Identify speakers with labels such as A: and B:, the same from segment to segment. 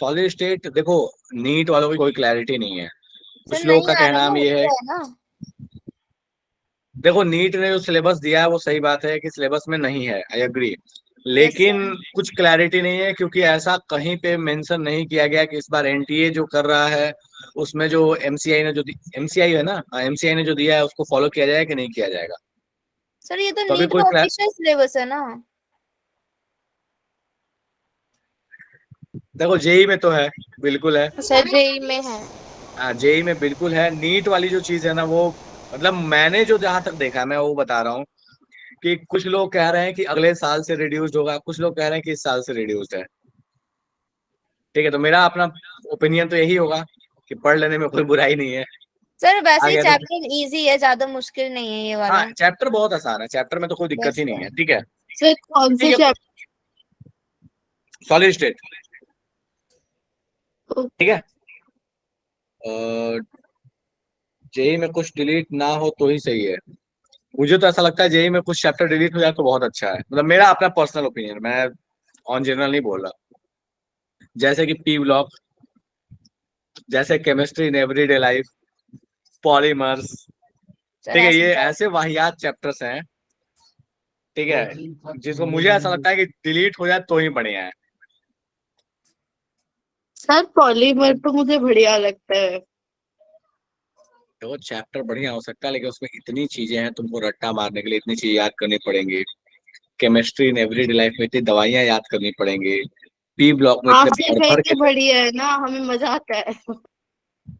A: Solid state देखो, NEET वालों की कोई क्लैरिटी नहीं है।
B: सर
A: कुछ लोगों
B: नहीं
A: का
B: आ रहा
A: कहना
B: ना,
A: हम
B: हो
A: ये है,
B: गया है ना।
A: देखो नीट ने जो सिलेबस दिया है वो सही बात है कि सिलेबस में नहीं है, आई एग्री।
B: यस
A: लेकिन
B: सर।
A: कुछ क्लैरिटी नहीं है, क्योंकि ऐसा कहीं पे मेंशन नहीं किया गया कि इस बार एनटीए जो कर रहा है उसमें जो एमसीआई ने जो एमसीआई है ना, एमसीआई ने जो दिया है उसको फॉलो किया जाएगा कि नहीं किया जाएगा।
B: सर ये तो
A: तो अभी
B: नीट
A: कोई
B: का ऑफिशियल सिलेबस है ना।
A: देखो जेई में तो है, बिल्कुल है।
C: सर जेई में है।
A: हाँ जेई में बिल्कुल है। नीट वाली जो चीज है ना वो, मतलब मैंने जो जहां तक देखा है मैं वो बता रहा हूँ कि कुछ लोग कह रहे हैं कि अगले साल से रिड्यूस्ड होगा, कुछ लोग कह रहे हैं कि इस साल से रिड्यूस्ड है। ठीक है, तो मेरा अपना ओपिनियन तो यही होगा कि पढ़ लेने में कोई बुराई नहीं है।
B: सर वैसे
A: आ
B: ही
A: गया तो
B: चैप्टर इजी है, ज्यादा मुश्किल नहीं है ये
A: हाँ,
B: वाला।
A: चैप्टर बहुत आसान है, चैप्टर में तो कोई दिक्कत
B: यस
A: ही नहीं
B: सर।
A: है। ठीक है।
C: सर कौन
A: ठीक
C: से
A: है,
C: चैप्टर?
A: Solid state. ठीक है। जेई में कुछ डिलीट ना हो तो ही सही है। मुझे तो ऐसा लगता है जेई में कुछ चैप्टर डिलीट हो जाए तो बहुत अच्छा है, मतलब मेरा अपना पर्सनल ओपिनियन, मैं ऑन जनरल नहीं बोल रहा। जैसे कि पी ब्लॉक, जैसे chemistry in everyday life, polymers.
B: Sir
A: ठीक है,
B: ऐसे
A: ये
B: तो
A: ऐसे वाहियात चैप्टर्स हैं। ठीक है, जिसको मुझे ऐसा लगता है कि डिलीट हो जाए तो ही बढ़िया है।
C: सर पॉलीमर तो मुझे बढ़िया लगता है।
A: तो चैप्टर बढ़िया हो सकता है लेकिन उसमें इतनी चीजें हैं, तुमको रट्टा मारने के लिए इतनी चीजें याद करनी पड़ेंगी। केमिस्ट्री इन एवरीडे लाइफ में इतनी दवाइयां याद करनी पड़ेंगी। पी ब्लॉक में इतने
C: आपसे
A: भर
C: कह
A: भर के,
C: के बढ़िया है ना, हमें मजा आता है।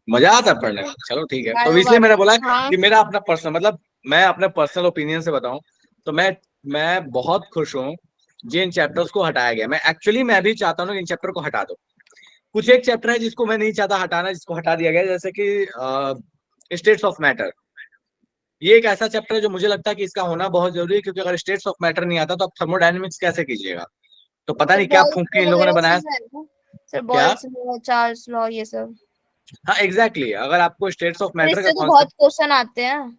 A: मजा आता है पढ़ने में। चलो ठीक है, तो इसलिए मैंने
B: बायोलॉजी।
A: बोला
C: हाँ।
A: कि मेरा अपना पर्सनल, मतलब मैं अपने पर्सनल ओपिनियन से बताऊं तो मैं बहुत खुश हूँ जिन चैप्टर्स को हटाया गया। मैं भी चाहता हूँ कि इन चैप्टर को हटा दो। कुछ एक चैप्टर है जिसको मैं नहीं चाहता हटाना, जिसको हटा दिया गया, जैसे कि स्टेट्स ऑफ मैटर। ये एक ऐसा चैप्टर है जो मुझे लगता है कि इसका होना बहुत जरूरी है, क्योंकि अगर स्टेट्स ऑफ मैटर नहीं आता तो आप थर्मोडायनेमिक्स कैसे कीजिएगा। तो पता
B: सर
A: नहीं क्या
B: बॉयल्स
A: फूक के
B: लॉ
A: इन लोगों ने
B: वगैरह
A: बनाया।
B: सब है ना। सर
A: क्या?
B: बॉयल्स लॉ, चार्ल्स लॉ, ये सब।
A: हाँ एग्जैक्टली अगर आपको स्टेट्स ऑफ
B: सर
A: मैटर का
B: इससे तो
A: कॉन्सेप्ट,
B: बहुत क्वेश्चन आते हैं।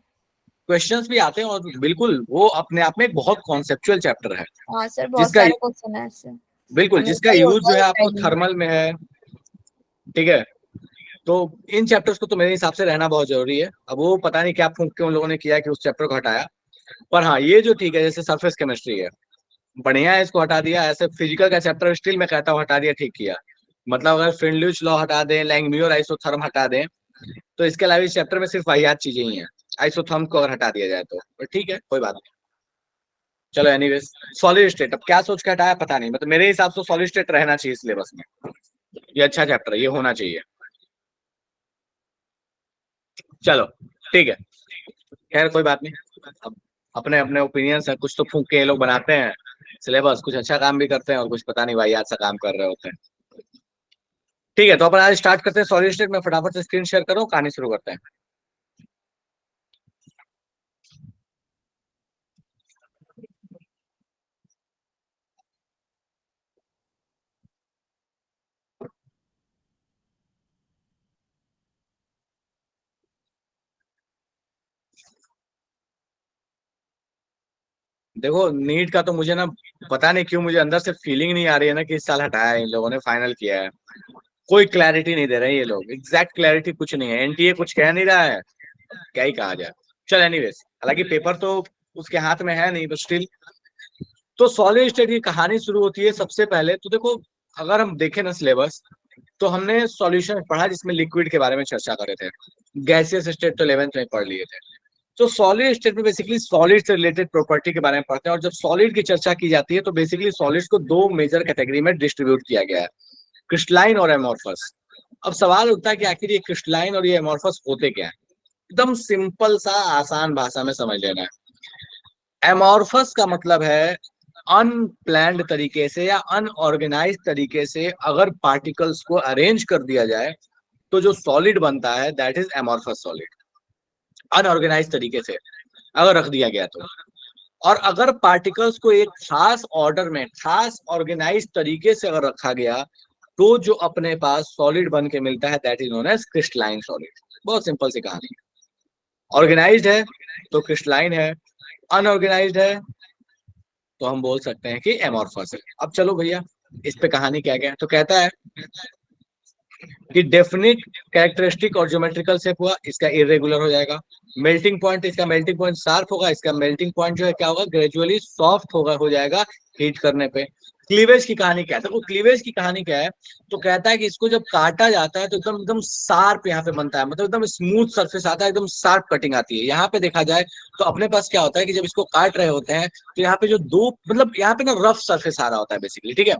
A: क्वेश्चंस भी आते हैं, और बिल्कुल वो अपने आप में एक बहुत कॉन्सेप्चुअल चैप्टर है।
B: हाँ सर बहुत
A: जिसका,
B: सारे क्वेश्चन है इससे।
A: बिल्कुल जिसका
B: हमेशा ही
A: यूज
B: होता
A: जो
B: है
A: है
B: इस
A: आपको
B: टाइम में।
A: थर्मल में है। ठीक है, तो इन चैप्टर्स को तो मेरे हिसाब से रहना बहुत जरूरी है। अब वो पता नहीं क्या फूक के उन लोगों ने किया कि उस चैप्टर को हटाया। पर हाँ, ये जो ठीक है, जैसे सरफेस केमिस्ट्री है, बढ़िया है, इसको हटा दिया। ऐसे फिजिकल का चैप्टर स्टिल मैं कहता हूँ हटा दिया, ठीक किया। मतलब अगर फ्रेंडलिच लॉ हटा दें, लैंगम्यूर आइसोथर्म हटा दें, तो इसके अलावा इस चैप्टर में सिर्फ वाहियात चीजें ही हैं। आइसोथर्म को अगर हटा दिया जाए तो ठीक है, कोई बात नहीं। चलो एनीवेज, सॉलिड स्टेट अब क्या सोच के हटाया पता नहीं, मतलब मेरे हिसाब से सॉलिड स्टेट रहना चाहिए सिलेबस में। ये अच्छा चैप्टर है, ये होना चाहिए। चलो ठीक है, खैर कोई बात नहीं। अब अपने अपने ओपिनियंस है, कुछ तो फूक के ये लोग बनाते हैं सिलेबस, कुछ अच्छा काम भी करते हैं और कुछ पता नहीं भाई आज सा काम कर रहे होते हैं। ठीक है, तो अपन आज स्टार्ट करते हैं सॉलिड स्टेट में। फटाफट से स्क्रीन शेयर करो, कहानी शुरू करते हैं। देखो नीट का तो मुझे ना, पता नहीं क्यों मुझे अंदर से फीलिंग नहीं आ रही है ना कि इस साल हटाया है इन लोगों ने, फाइनल किया है। कोई क्लैरिटी नहीं दे रहे हैं ये लोग, एग्जैक्ट क्लैरिटी कुछ नहीं है। एनटीए कुछ कह नहीं रहा है, क्या ही कहा जाए। चल एनीवेज, हालांकि पेपर तो उसके हाथ में है नहीं, बट स्टिल। तो सॉलिड स्टेट की कहानी शुरू होती है सबसे पहले तो देखो, अगर हम देखें ना सिलेबस, तो हमने सॉल्यूशन पढ़ा जिसमें लिक्विड के बारे में चर्चा कर रहे थे। गैसियस स्टेट तो 11th में पढ़ लिए थे। तो सॉलिड स्टेट में बेसिकली सॉलिड से रिलेटेड प्रॉपर्टी के बारे में पढ़ते हैं, और जब सॉलिड की चर्चा की जाती है तो बेसिकली सॉलिड्स को दो मेजर कैटेगरी में डिस्ट्रीब्यूट किया गया है, क्रिस्टलाइन और एमोर्फस। अब सवाल उठता है कि आखिर ये क्रिस्टलाइन और ये एमोर्फस होते क्या है। एकदम सिंपल सा आसान भाषा में समझ लेना है। एमोर्फस का मतलब है अनप्लैंड तरीके से या अनऑर्गेनाइज तरीके से अगर पार्टिकल्स को अरेंज कर दिया जाए तो जो सॉलिड बनता है that is amorphous solid. Unorganise तरीके से अगर रख दिया गया तो, और अगर पार्टिकल्स को एक खास ऑर्डर में खास ऑर्गेनाइज तरीके से अगर रखा गया तो जो अपने पास सॉलिड बन के मिलता है that is known as crystalline solid. बहुत सिंपल सी कहानी है। ऑर्गेनाइज्ड है तो क्रिस्टलाइन है, अनऑर्गेनाइज्ड है तो हम बोल सकते हैं कि एमोर्फस है। अब चलो भैया, इस पे कहानी क्या क्या है तो कहता है कि डेफिनेट कैरेक्टरिस्टिक और ज्योमेट्रिकल शेप हुआ, इसका इरेगुलर हो जाएगा। मेल्टिंग पॉइंट, इसका मेल्टिंग पॉइंट शार्प होगा, इसका मेल्टिंग पॉइंट जो है क्या होगा, ग्रेजुअली सॉफ्ट होगा, हो जाएगा हीट करने पे। क्लीवेज की कहानी क्या है, तो क्लीवेज की कहानी क्या है, तो कहता है कि इसको जब काटा जाता है तो एकदम एकदम शार्प यहाँ पे बनता है, मतलब एकदम स्मूथ सरफेस आता है, एकदम शार्प कटिंग आती है। यहाँ पे देखा जाए तो अपने पास क्या होता है कि जब इसको काट रहे होते हैं तो यहाँ पे जो दो मतलब यहाँ पे ना रफ सरफेस आ रहा होता है बेसिकली, ठीक है।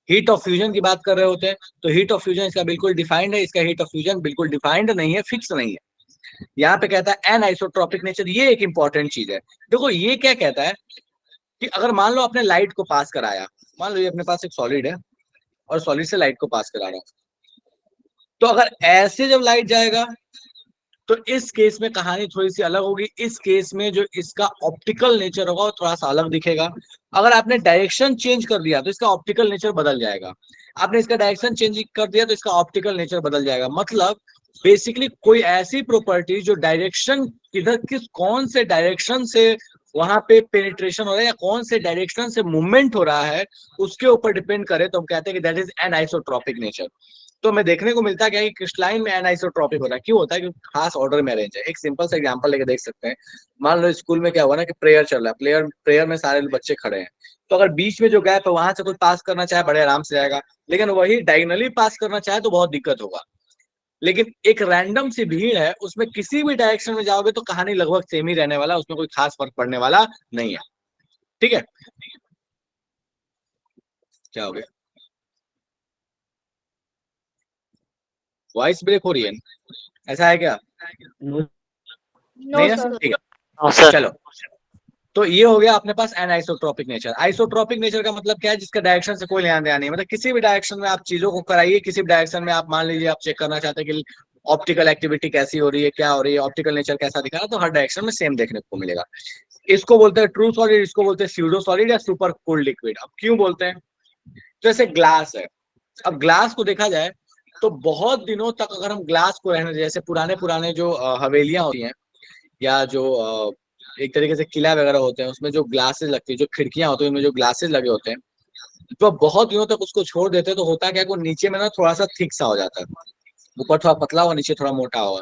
A: हीट ऑफ फ्यूजन की बात कर रहे होते हैं तो हीट ऑफ फ्यूजन इसका बिल्कुल डिफाइंड है, इसका हीट ऑफ फ्यूजन बिल्कुल डिफाइंड नहीं है, फिक्स नहीं है। यहाँ पे कहता है एन आइसोट्रोपिक नेचर, ये एक इंपॉर्टेंट चीज है। देखो ये क्या कहता है कि अगर मान लो आपने लाइट को पास कराया, मान लो ये अपने पास एक सॉलिड है और सॉलिड से लाइट को पास करा रहा हूं, तो अगर ऐसे जब लाइट जाएगा तो इस केस में कहानी थोड़ी सी अलग होगी। इस केस में जो इसका ऑप्टिकल नेचर होगा वो थोड़ा सा अलग दिखेगा। अगर आपने डायरेक्शन चेंज कर दिया तो इसका ऑप्टिकल नेचर बदल जाएगा। आपने इसका डायरेक्शन चेंज कर दिया तो इसका ऑप्टिकल नेचर बदल जाएगा। मतलब बेसिकली कोई ऐसी प्रॉपर्टी जो डायरेक्शन किधर किस कौन से डायरेक्शन से वहां पे पेनिट्रेशन हो रहा है या कौन से डायरेक्शन से मूवमेंट हो रहा है उसके ऊपर डिपेंड करे तो हम कहते हैं कि that is an isotropic nature. तो हमें देखने को मिलता है कि क्रिस्टलाइन में एनाइसोट्रॉपिक होता है। क्यों होता है? क्योंकि खास ऑर्डर में अरेंज है। एक सिंपल सा एग्जांपल लेके देख सकते हैं। मान लो स्कूल में क्या हुआ ना कि प्रेयर चल रहा है, प्रेयर में सारे बच्चे खड़े हैं, तो अगर बीच में जो गैप है वहां से कोई पास करना चाहे बड़े आराम से जाएगा, लेकिन वही डायगनली पास करना चाहे तो बहुत दिक्कत होगा। लेकिन एक रैंडम सी भीड़ है, उसमें किसी भी डायरेक्शन में जाओगे तो कहानी लगभग सेम ही रहने वाला, उसमें कोई खास फर्क पड़ने वाला नहीं है। ठीक है, क्या हो गया? वॉइस ब्रेक हो रही है, ऐसा है क्या? नहीं
C: नो
A: है,
C: सर।
A: ठीक है।
D: हाँ सर।
A: चलो, तो ये हो गया अपने पास एनाइसोट्रोपिक नेचर। आइसोट्रोपिक नेचर का मतलब क्या है? जिसका डायरेक्शन से कोई लेना देना नहीं, मतलब किसी भी डायरेक्शन में आप चीजों को कराइए, किसी भी डायरेक्शन में आप मान लीजिए आप चेक करना चाहते हैं कि ऑप्टिकल एक्टिविटी कैसी हो रही है, क्या हो रही है, ऑप्टिकल नेचर कैसा दिखा रहा है, तो हर डायरेक्शन में सेम देखने को मिलेगा। इसको बोलते हैं ट्रू सॉलिड, इसको बोलते हैं स्यूडो सॉलिड या सुपर कूल्ड लिक्विड। अब क्यों बोलते हैं? जैसे ग्लास है, अब ग्लास को देखा जाए तो बहुत दिनों तक अगर हम ग्लास को रहने, जैसे पुराने पुराने जो हवेलियां होती हैं या जो एक तरीके से किला वगैरह होते हैं, उसमें जो ग्लासेस लगती है, जो खिड़कियां होती है उनमें जो ग्लासेस लगे होते हैं, तो बहुत दिनों तक उसको छोड़ देते हैं तो होता क्या है, वो नीचे में ना थोड़ा सा थिक सा हो जाता है, ऊपर थोड़ा पतला होगा, नीचे थोड़ा मोटा होगा।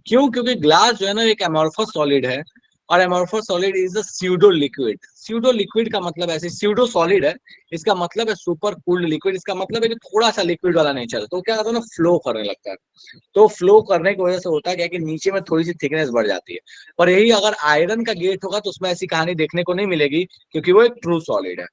A: क्यों? क्योंकि ग्लास जो है ना एक एमॉर्फस सॉलिड है, और amorphous solid is a pseudo liquid. Pseudo liquid का मतलब ऐसे, स्यूडो सॉलिड है, इसका मतलब है सुपर कूल्ड लिक्विड। इसका मतलब है कि थोड़ा सा लिक्विड वाला नेचर है, तो क्या करता है ना, फ्लो करने लगता है। तो फ्लो करने की वजह से होता है क्या कि नीचे में थोड़ी सी थिकनेस बढ़ जाती है। और यही अगर आयरन का गेट होगा तो उसमें ऐसी कहानी देखने को नहीं मिलेगी, क्योंकि वो एक ट्रू सॉलिड है।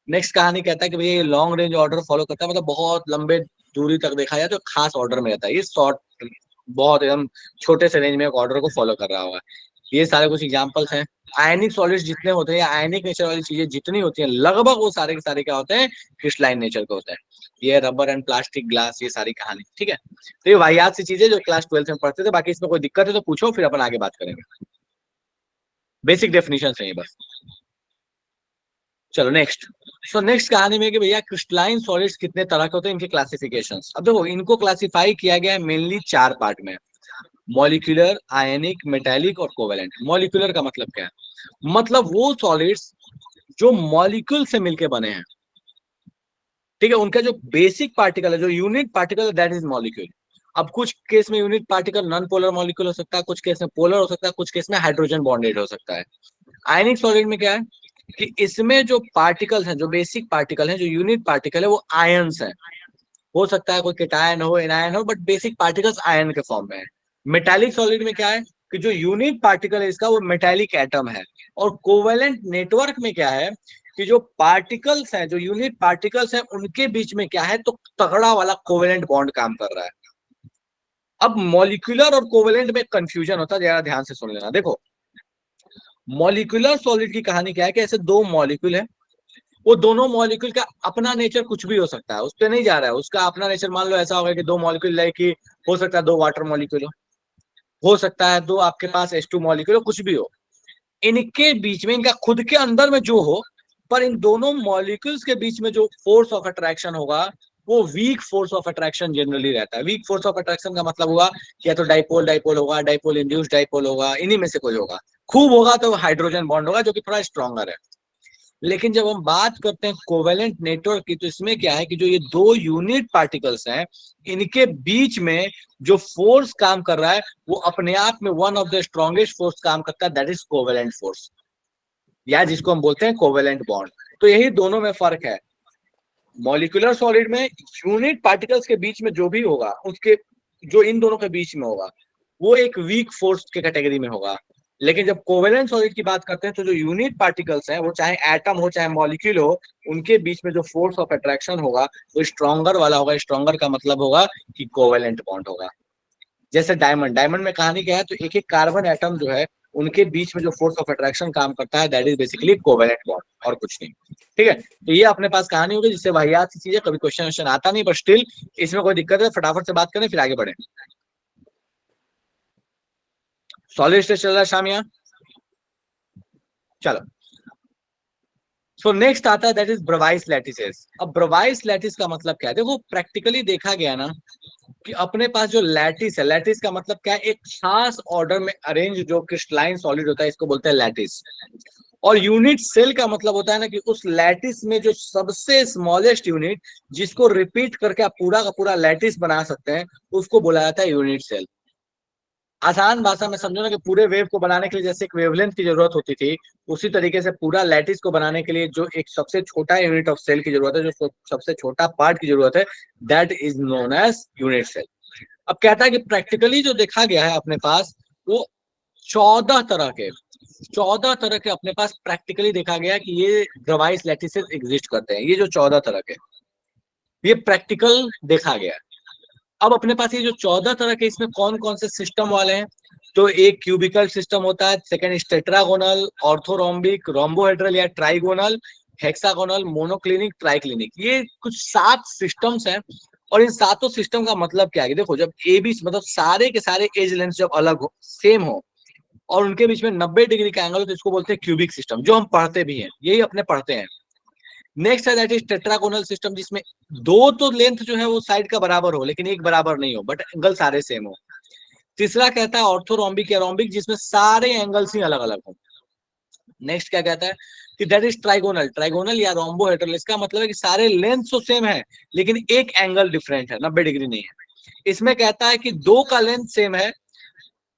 A: नेक्स्ट कहानी कहता है कि भैया ये लॉन्ग रेंज ऑर्डर फॉलो करता है, मतलब बहुत लंबे दूरी तक देखा जाए तो खास ऑर्डर में रहता है। ये शॉर्ट बहुत एकदम छोटे से रेंज में एक ऑर्डर को फॉलो कर रहा होगा। ये सारे कुछ एग्जांपल्स हैं। आयनिक सॉलिड्स जितने होते हैं या आयनिक नेचर वाली चीजें जितनी होती हैं, लगभग वो सारे के सारे क्या होते हैं, क्रिस्टलाइन नेचर के होते हैं। ये रबर एंड प्लास्टिक ग्लास, ये सारी कहानी, ठीक है। तो ये वाहियात सी चीजें जो क्लास 12 में पढ़ते थे। बाकी इसमें कोई दिक्कत है तो पूछो, फिर अपन आगे बात करेंगे। बेसिक डेफिनेशन है ये बस। चलो नेक्स्ट। सो नेक्स्ट कहानी में कि भैया क्रिस्टलाइन सॉलिड्स कितने तरह के होते हैं, इनके क्लासिफिकेशंस। अब देखो, इनको क्लासिफाई किया गया है मेनली 4 पार्ट में: मॉलिक्यूलर, आयनिक, मेटालिक और कोवेलेंट। मॉलिक्यूलर का मतलब क्या है? मतलब वो सॉलिड्स जो मॉलिक्यूल से मिलके बने हैं, ठीक है। उनका जो बेसिक पार्टिकल है, जो यूनिट पार्टिकल है, दैट इज मॉलिक्यूल। अब कुछ केस में unit particle non polar molecule हो सकता है, कुछ केस में पोलर हो सकता है, कुछ केस में हाइड्रोजन बॉन्डेड हो सकता है। आयनिक सॉलिड में क्या है कि इसमें जो पार्टिकल्स हैं, जो बेसिक पार्टिकल हैं, जो यूनिट पार्टिकल है, वो आयंस है। हो सकता है कोई केटायन हो, एनायन हो, बट बेसिक पार्टिकल्स आयन के फॉर्म में है। मेटालिक सॉलिड में क्या है कि जो यूनिट पार्टिकल है इसका, वो मेटालिक एटम है। और कोवेलेंट नेटवर्क में क्या है कि जो पार्टिकल्स हैं, जो यूनिट पार्टिकल्स हैं, उनके बीच में क्या है, तो तगड़ा वाला कोवेलेंट बॉन्ड काम कर रहा है। अब मॉलिक्यूलर और कोवेलेंट में कंफ्यूजन होता है, जरा ध्यान से सुन लेना। देखो, मॉलिक्यूलर सॉलिड की कहानी क्या है कि ऐसे 2 मॉलिक्यूल है, वो दोनों मॉलिक्यूल का अपना नेचर कुछ भी हो सकता है, उस पर नहीं जा रहा है। उसका अपना नेचर मान लो ऐसा होगा कि 2 मॉलिक्यूल लाइक कि हो सकता है 2 वाटर मॉलिक्यूल हो सकता है 2 आपके पास H2 मॉलिक्यूल हो, कुछ भी हो। इनके बीच में, इनका खुद के अंदर में जो हो, पर इन दोनों मॉलिक्यूल्स के बीच में जो फोर्स ऑफ अट्रैक्शन होगा, वो weak force of attraction generally रहता है। वीक फोर्स ऑफ अट्रैक्शन का मतलब हुआ कि या तो डाइपोल डाइपोल होगा, डाइपोल इंड्यूस्ड डाइपोल होगा, इन्हीं में से कोई होगा। खूब होगा तो हाइड्रोजन बॉन्ड होगा जो कि थोड़ा स्ट्रॉन्गर है। लेकिन जब हम बात करते हैं कोवेलेंट नेटवर्क की, तो इसमें क्या है कि जो ये दो यूनिट पार्टिकल्स हैं, इनके बीच में जो फोर्स काम कर रहा है वो अपने आप में one of the strongest force काम करता है, दैट इज कोवेलेंट फोर्स, या जिसको हम बोलते हैं कोवेलेंट बॉन्ड। तो यही दोनों में फर्क है। मॉलिक्यूलर सॉलिड में यूनिट पार्टिकल्स के बीच में जो भी होगा, उसके जो इन दोनों के बीच में होगा वो एक वीक फोर्स के कैटेगरी में होगा। लेकिन जब कोवेलेंट सॉलिड की बात करते हैं तो जो यूनिट पार्टिकल्स हैं, वो चाहे एटम हो चाहे मॉलिक्यूल हो, उनके बीच में जो फोर्स ऑफ अट्रैक्शन होगा वो स्ट्रॉन्गर वाला होगा। स्ट्रॉन्गर का मतलब होगा कि कोवेलेंट बॉन्ड होगा। जैसे डायमंड, डायमंड में कहानी क्या है, तो एक एक कार्बन एटम जो है उनके बीच में जो फोर्स ऑफ अट्रैक्शन काम करता है, that is basically covalent bond, और कुछ नहीं। ठीक है, तो ये अपने पास कहानी होगी, जिससे वाहियात सी चीजें, कभी क्वेश्चन क्वेश्चन आता नहीं, पर स्टिल इसमें कोई दिक्कत है फटाफट से बात करें फिर आगे बढ़े। सॉलिड स्टेट चल रहा है शामिया, चलो। सो नेक्स्ट आता है दैट इज ब्रवाइस लैटिसेस। अब ब्रवाइस लैटिस का मतलब क्या है, देखो प्रैक्टिकली देखा गया ना कि अपने पास जो लैटिस है, लैटिस का मतलब क्या है, एक खास ऑर्डर में अरेंज जो क्रिस्टलाइन सॉलिड होता है, इसको बोलते हैं लैटिस। और यूनिट सेल का मतलब होता है ना कि उस लैटिस में जो सबसे स्मॉलेस्ट यूनिट, जिसको रिपीट करके आप पूरा का पूरा लैटिस बना सकते हैं, उसको बोला जाता है यूनिट सेल। आसान भाषा में समझो ना कि पूरे वेव को बनाने के लिए जैसे एक वेवलेंथ की जरूरत होती थी, उसी तरीके से पूरा लैटिस को बनाने के लिए जो एक सबसे छोटा यूनिट ऑफ सेल की जरूरत है, जो सबसे छोटा पार्ट की जरूरत है, that is known as unit cell. अब कहता है कि प्रैक्टिकली जो देखा गया है अपने पास, वो 14 तरह के अपने पास प्रैक्टिकली देखा गया कि ये ब्रवाइस लैटिसेस एग्जिस्ट करते हैं। ये जो 14 तरह के, ये प्रैक्टिकल देखा गया। अब अपने पास ये जो 14 तरह के, इसमें कौन कौन से सिस्टम वाले हैं, तो एक क्यूबिकल सिस्टम होता है, सेकंड टेट्रागोनल, ऑर्थोरोम्बिक, रोम्बोहेड्रल या ट्राइगोनल, हेक्सागोनल, मोनोक्लिनिक, ट्राइक्लिनिक, ये कुछ 7 सिस्टम्स हैं। और इन सातों सिस्टम का मतलब क्या है, देखो जब ए बी मतलब सारे के सारे एज लेंथ जब अलग हो, सेम हो, और उनके बीच में 90 डिग्री का एंगल हो, तो इसको बोलते हैं क्यूबिक सिस्टम, जो हम पढ़ते भी हैं, यही अपने पढ़ते हैं। नेक्स्ट है दैट इज टेट्रागोनल सिस्टम, जिसमें दो तो लेंथ जो है वो साइड का बराबर हो, लेकिन एक बराबर नहीं हो, बट एंगल सारे सेम हो। तीसरा कहता है ऑर्थोरोम्बिक या रोम्बिक, जिसमें सारे एंगल्स ही अलग अलग हो। नेक्स्ट क्या कहता है कि दैट इज ट्राइगोनल, ट्राइगोनल या रोम्बोहेड्रल, इसका मतलब है कि सारे लेंथ तो सेम है, लेकिन एक एंगल डिफरेंट है, 90 डिग्री नहीं है। इसमें कहता है कि दो का लेंथ सेम है,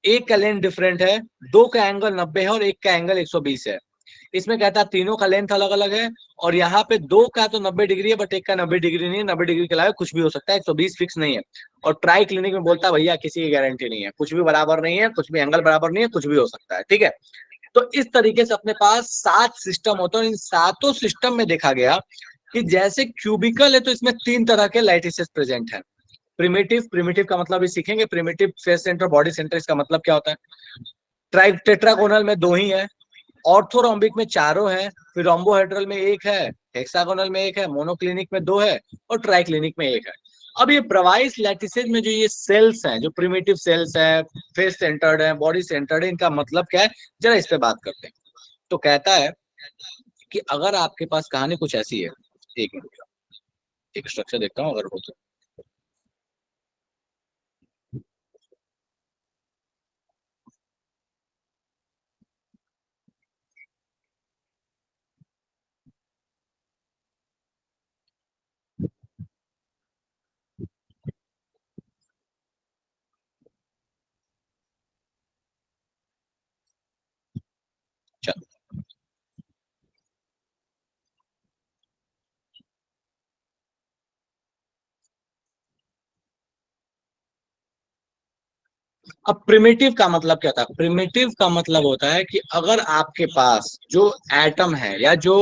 A: एक का लेंथ डिफरेंट है, दो का एंगल 90 है और एक का एंगल 120 है। इसमें कहता है तीनों का लेंथ अलग अलग है, और यहाँ पे दो का तो 90 डिग्री है, बट एक का 90 डिग्री नहीं है, 90 डिग्री के अलावा कुछ भी हो सकता है, 120 फिक्स नहीं है। और ट्राई क्लिनिक में बोलता है भैया किसी की गारंटी नहीं है, कुछ भी बराबर नहीं है, कुछ भी एंगल बराबर नहीं है, कुछ भी हो सकता है। ठीक है, तो इस तरीके से अपने पास 7 सिस्टम होते हैं। इन सातों सिस्टम में देखा गया कि जैसे क्यूबिकल है तो इसमें 3 तरह के लैटिसेस प्रेजेंट है। प्रिमिटिव, प्रिमिटिव का मतलब भी सीखेंगे, primitive face centre, body centre, इसका मतलब क्या होता है। ट्राई टेट्रागोनल में 2 ही है, ऑर्थोरोम्बिक में 4 है, फिर रोम्बोहेड्रल में 1 है, हेक्सागोनल में 1 है, मोनोक्लिनिक में 2 है, और ट्राइक्लिनिक में 1 है। अब ये ब्रवाइस लैटिसेस में जो ये सेल्स हैं, जो प्रिमिटिव सेल्स है, फेस सेंटर्ड है, बॉडी सेंटर्ड है, इनका मतलब क्या है, जरा इस पे बात करते हैं। तो कहता है कि अगर आपके पास कहानी कुछ ऐसी है, एक मिनट, एक स्ट्रक्चर देखता हूँ अगर हो तो। चलो, अब प्रिमिटिव का मतलब क्या था, प्रिमिटिव का मतलब होता है कि अगर आपके पास जो एटम है, या जो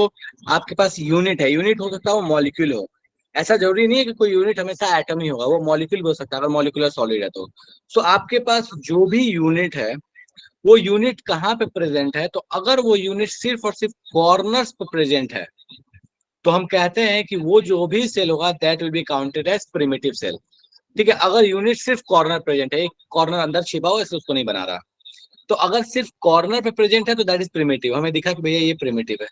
A: आपके पास यूनिट है, यूनिट हो सकता है वो मॉलिक्यूल हो, ऐसा जरूरी नहीं है कि कोई यूनिट हमेशा एटम ही होगा, वो मॉलिक्यूल भी हो सकता है अगर मॉलिक्यूलर सॉलिड है तो। सो आपके पास जो भी यूनिट है, वो यूनिट कहाँ पे प्रेजेंट है, तो अगर वो यूनिट सिर्फ और सिर्फ कॉर्नर्स पे प्रेजेंट है, तो हम कहते हैं कि वो जो भी सेल होगा that will be counted as primitive cell. ठीक है, अगर यूनिट सिर्फ कॉर्नर प्रेजेंट है, एक कॉर्नर अंदर छिपा हुआ है इसलिए उसको नहीं बना रहा, तो अगर सिर्फ कॉर्नर पे प्रेजेंट है तो दैट इज प्रिमिटिव, हमें दिखा कि भैया ये प्रिमिटिव है।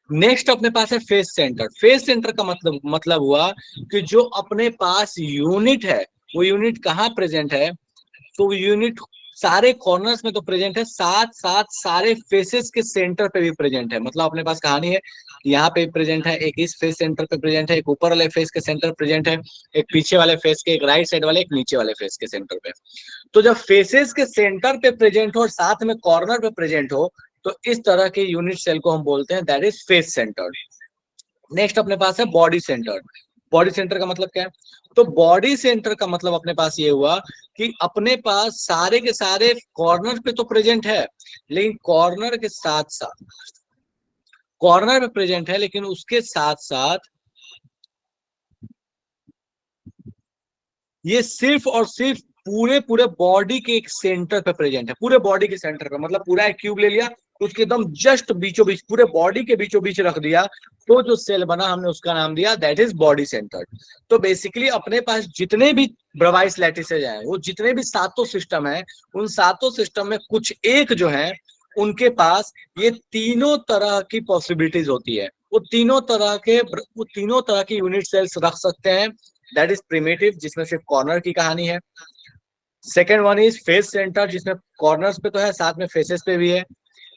A: नेक्स्ट अपने पास है फेस सेंटर। फेस सेंटर का मतलब हुआ कि जो अपने पास यूनिट है, वो यूनिट कहाँ प्रेजेंट है, तो वो यूनिट सारे कॉर्नर्स में तो प्रेजेंट है, साथ साथ सारे फेसेस के सेंटर पे भी प्रेजेंट है। मतलब अपने पास कहानी है यहाँ पे प्रेजेंट है, एक इस फेस सेंटर पे प्रेजेंट है, एक ऊपर वाले फेस के सेंटर प्रेजेंट है, एक पीछे वाले फेस के, एक राइट साइड वाले, एक नीचे वाले फेस के सेंटर पे। तो जब फेसेस के सेंटर पे प्रेजेंट हो और साथ में कॉर्नर पे प्रेजेंट हो, तो इस तरह के यूनिट सेल को हम बोलते हैं that is face centred. Next अपने पास है बॉडी सेंटर्ड। बॉडी सेंटर का मतलब क्या है? तो बॉडी सेंटर का मतलब अपने पास ये हुआ कि अपने पास सारे के सारे कॉर्नर पे तो प्रेजेंट है, लेकिन कॉर्नर के साथ साथ, कॉर्नर पे प्रेजेंट है लेकिन उसके साथ साथ ये सिर्फ और सिर्फ पूरे पूरे बॉडी के एक सेंटर पे प्रेजेंट है, पूरे बॉडी के सेंटर पे। मतलब पूरा एक क्यूब ले लिया, उसके एकदम जस्ट बीचों बीच, पूरे बॉडी के बीचों बीच रख दिया, तो जो सेल बना हमने उसका नाम दिया दैट इज बॉडी सेंटर। तो बेसिकली अपने पास जितने भी ब्रवाइस लैटिसेज हैं, वो जितने भी सातों सिस्टम है, उन सातों सिस्टम में कुछ एक जो है उनके पास ये तीनों तरह की पॉसिबिलिटीज होती है। वो तीनों तरह के यूनिट सेल्स रख सकते हैं। दैट इज प्रिमिटिव, जिसमें सिर्फ कॉर्नर की कहानी है। Second one is face centre, जिसमें कॉर्नर्स पे तो है, साथ में फेसेस पे भी है।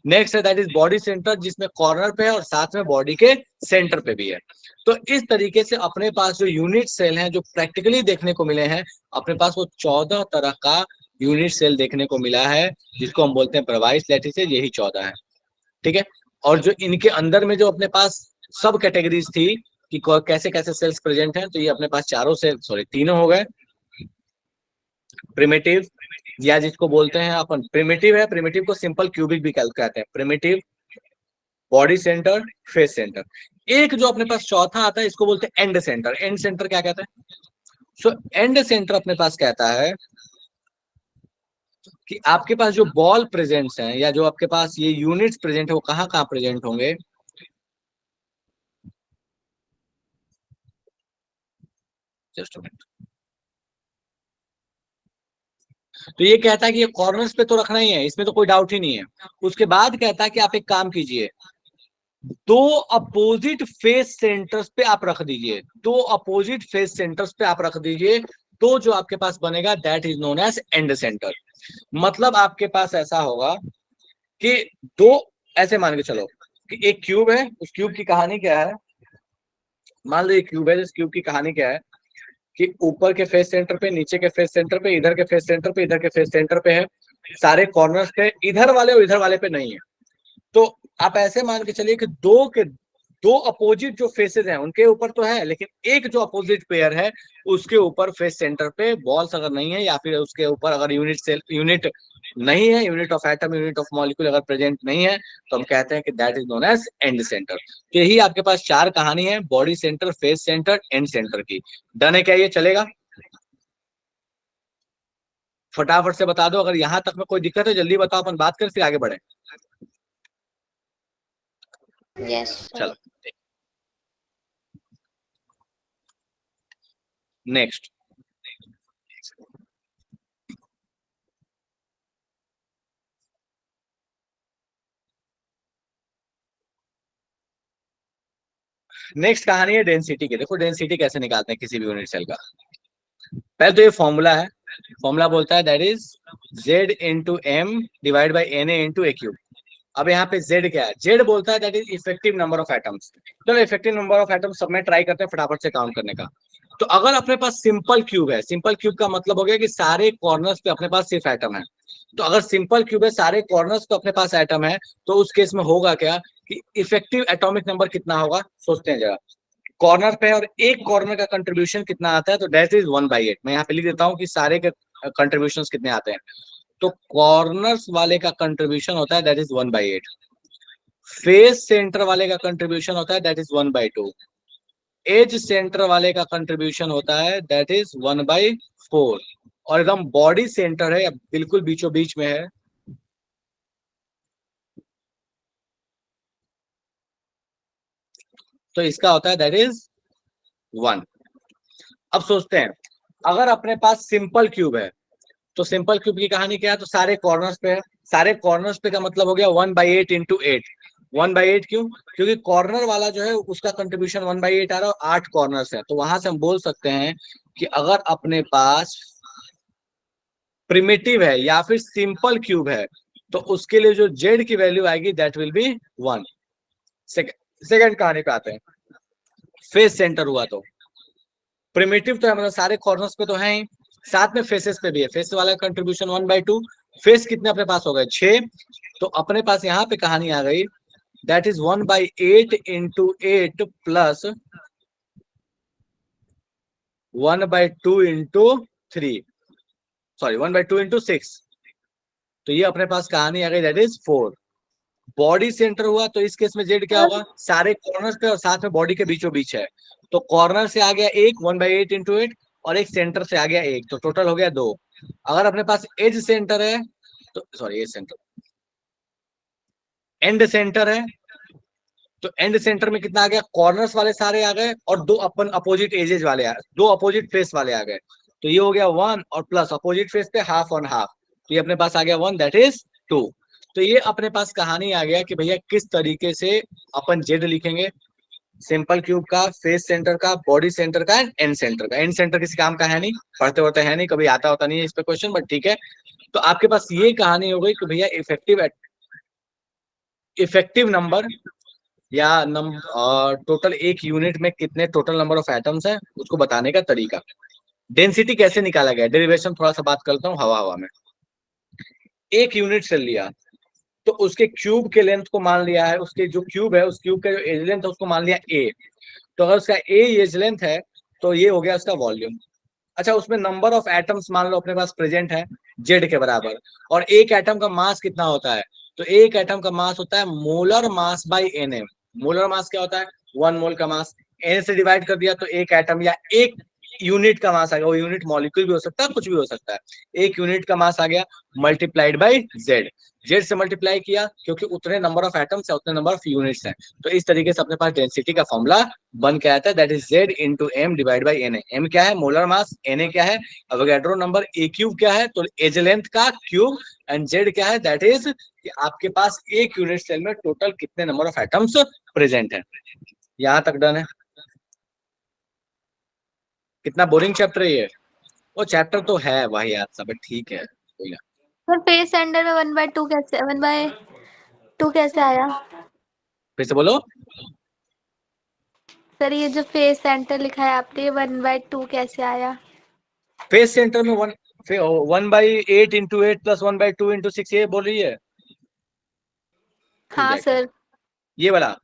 A: नेक्स्ट है दैट इज बॉडी सेंटर, जिसमें कॉर्नर पे है और साथ में बॉडी के सेंटर पे भी है। तो इस तरीके से अपने पास जो यूनिट सेल हैं जो प्रैक्टिकली देखने को मिले हैं, अपने पास वो 14 तरह का यूनिट सेल देखने को मिला है, जिसको हम बोलते हैं ब्रवाइस लैटिसेज, यही 14 है। ठीक है। और जो इनके अंदर में जो अपने पास सब कैटेगरीज थी कि कैसे कैसे सेल्स प्रेजेंट हैं, तो ये अपने पास तीनों हो गए। प्रिमिटिव, या जिसको बोलते हैं अपन प्रिमिटिव है, प्रिमिटिव को सिंपल क्यूबिक भी कहते हैं। Primitive, body centre, face centre. एक जो अपने पास चौथा आता है, इसको बोलते हैं एंड सेंटर। एंड सेंटर क्या कहता है? सो एंड सेंटर अपने पास कहता है कि आपके पास जो बॉल प्रेजेंट्स हैं, या जो आपके पास ये यूनिट्स प्रेजेंट है, वो कहाँ कहाँ प्रेजेंट होंगे? जस्ट तो ये कहता है कि ये कॉर्नर्स पे तो रखना ही है, इसमें तो कोई डाउट ही नहीं है। उसके बाद कहता है कि आप एक काम कीजिए, दो अपोजिट फेस सेंटर्स पे आप रख दीजिए, दो अपोजिट फेस सेंटर्स पे आप रख दीजिए, तो जो आपके पास बनेगा that is known as end centre. मतलब आपके पास ऐसा होगा कि दो, ऐसे मान के चलो कि एक क्यूब है, उस क्यूब की कहानी क्या है? मान लो एक क्यूब है, इस क्यूब की कहानी क्या है कि ऊपर के फेस सेंटर पे, नीचे के फेस सेंटर पे, इधर के फेस सेंटर पे, इधर के फेस सेंटर पे है, सारे कॉर्नर्स पे इधर वाले और इधर वाले पे नहीं है। तो आप ऐसे मान के चलिए कि दो अपोजिट जो फेसेस हैं उनके ऊपर तो है, लेकिन एक जो अपोजिट पेयर है उसके ऊपर फेस सेंटर पे बॉल्स अगर नहीं है, या फिर उसके ऊपर अगर यूनिट नहीं है, unit of atom, unit of molecule अगर प्रेजेंट नहीं है, तो हम कहते हैं कि that is known as end centre. तो यही आपके पास चार कहानी है, body centre, face centre, end centre की। डन है क्या? ये चलेगा? फटाफट से बता दो, अगर यहां तक में कोई दिक्कत है जल्दी बताओ, अपन बात कर फिर आगे बढ़े।
C: यस
A: चलो नेक्स्ट। नेक्स्ट कहानी है डेंसिटी की। देखो डेंसिटी कैसे निकालते हैं किसी भी यूनिट सेल का। पहले तो ये फॉर्मूला है, फॉर्मूला बोलता है that is Z into M divide by N A into A cube. अब यहाँ पे जेड क्या है? जेड बोलता है that is effective number of atoms. चलो इफेक्टिव नंबर ऑफ एटम्स सब में ट्राई करते हैं फटाफट से काउंट करने का। तो अगर अपने पास सिंपल क्यूब है, सिंपल क्यूब का मतलब हो गया कि सारे कॉर्नर्स पे अपने पास सिर्फ एटम है। तो अगर सिंपल क्यूब है, सारे कॉर्नर्स पे अपने पास एटम है, तो उस केस में होगा क्या कि इफेक्टिव एटॉमिक नंबर कितना होगा? सोचते हैं जरा। कॉर्नर पे और एक कॉर्नर का कंट्रीब्यूशन कितना आता है? तो दैट इज 1/8। मैं यहाँ पे लिख देता हूँ कि सारे के कंट्रीब्यूशन कितने आते हैं। तो कॉर्नर्स वाले का कंट्रीब्यूशन होता है दैट इज 1/8। फेस सेंटर वाले का कंट्रीब्यूशन होता है दैट इज 1/2। एज सेंटर वाले का कंट्रीब्यूशन होता है दैट इज 1/4। और एकदम बॉडी सेंटर है, बिल्कुल बीचों बीच में है, तो इसका होता है दैट इज 1। अब सोचते हैं, अगर अपने पास सिंपल क्यूब है, तो सिंपल क्यूब की कहानी क्या है? तो सारे कॉर्नर्स पे है, सारे कॉर्नर्स पे का मतलब हो गया 1/8 इंटू 8। 1/8 क्यों? क्योंकि कॉर्नर वाला जो है उसका कंट्रीब्यूशन 1/8 आ रहा है, और 8 कॉर्नर्स है, तो वहां से हम बोल सकते हैं कि अगर अपने पास प्रिमिटिव है या फिर सिंपल क्यूब है, तो उसके लिए जो जेड की वैल्यू आएगी दैट विल बी 1। सेकंड कहानी पे आते हैं। फेस सेंटर हुआ तो प्रिमिटिव तो है, मतलब सारे कॉर्नर्स पे तो है ही, साथ में फेसेस पे भी है। फेस वाला कंट्रीब्यूशन 1/2, फेस कितने अपने पास हो गए 6, तो अपने पास यहाँ पे कहानी आ गई that is 1/8 into 8 plus 1/2 into 3, sorry 1/2 into 6, तो ये अपने पास कहानी आ गई दैट इज 4। बॉडी सेंटर हुआ तो इस केस में जेड क्या होगा, सारे कॉर्नर्स पे और साथ में बॉडी के बीचों बीच है, तो कॉर्नर से आ गया एक 1/8 इंटू 8 और एक सेंटर से आ गया एक, तो टोटल हो गया 2। अगर अपने पास एज सेंटर है तो sorry edge centre, end centre है, तो एंड सेंटर में कितना आ गया, कॉर्नर्स वाले सारे आ गए और दो अपन अपोजिट एजेस वाले दो अपोजिट फेस वाले आ गए, तो ये हो गया 1 और प्लस अपोजिट फेस पे हाफ ऑन हाफ, तो ये अपने पास आ गया 1 दैट इज 2। तो ये अपने पास कहानी आ गया कि भैया किस तरीके से अपन जेड लिखेंगे, सिंपल क्यूब का, फेस सेंटर का, बॉडी सेंटर का, एंड सेंटर का। एंड सेंटर किसी काम का है नहीं, पढ़ते होते है नहीं, कभी आता होता नहीं है इस पे क्वेश्चन, बट ठीक है। तो आपके पास ये कहानी हो गई कि भैया इफेक्टिव नंबर या टोटल एक यूनिट में कितने टोटल नंबर ऑफ एटम्स है उसको बताने का तरीका। डेंसिटी कैसे निकाला गया, डेरिवेशन थोड़ा सा बात करता हूँ हवा हवा में। एक यूनिट सेल लिया तो उसके क्यूब के लेंथ को मान लिया है, उसके जो क्यूब है उस क्यूब का जो एज लेंथ है उसको मान लिया ए, तो अगर उसका ए एज लेंथ है तो ये हो गया उसका वॉल्यूम। अच्छा, उसमें नंबर ऑफ एटम्स मान लो अपने पास प्रेजेंट है जेड के बराबर, और एक एटम का मास कितना होता है, तो एक एटम का मास होता है molar mass by N M. Molar mass क्या होता है, 1 मोल का मास, एन से डिवाइड कर दिया तो एक एटम या एक यूनिट का मास आ गया, वो यूनिट मॉलिक्यूल भी हो सकता है कुछ भी हो सकता है, एक यूनिट का मास आ गया मल्टीप्लाइड बाई जेड। जेड से मल्टीप्लाई किया क्योंकि उतने नंबर ऑफ एटम्स है उतने नंबर ऑफ यूनिट्स हैं, तो इस तरीके से अपने पास डेंसिटी का फॉर्मूला बन के आता है that is Z into M divide by N A. M क्या है, मोलर मास, एन ए क्या है, अवोगाड्रो नंबर, ए क्यूब क्या है तो एज लेंथ का क्यूब, एंड जेड क्या है दैट इज कि आपके पास एक यूनिट सेल में टोटल कितने नंबर ऑफ एटम्स प्रेजेंट है। यहां तक डन है। कितना बोरिंग चैप्टर है ये, वो चैप्टर तो है भाई यार सब ठीक है, कोई ना।
D: सर फेस सेंटर में 1/2 कैसे 1/2 कैसे आया?
A: फिर से बोलो।
D: सर ये जो फेस सेंटर लिखा है आपने 1/2 कैसे आया?
A: फेस सेंटर में 1/8 इंटू 8 प्लस 1/2 इंटू 6, ये बोल रही है।
D: हाँ सर।
A: ये वाला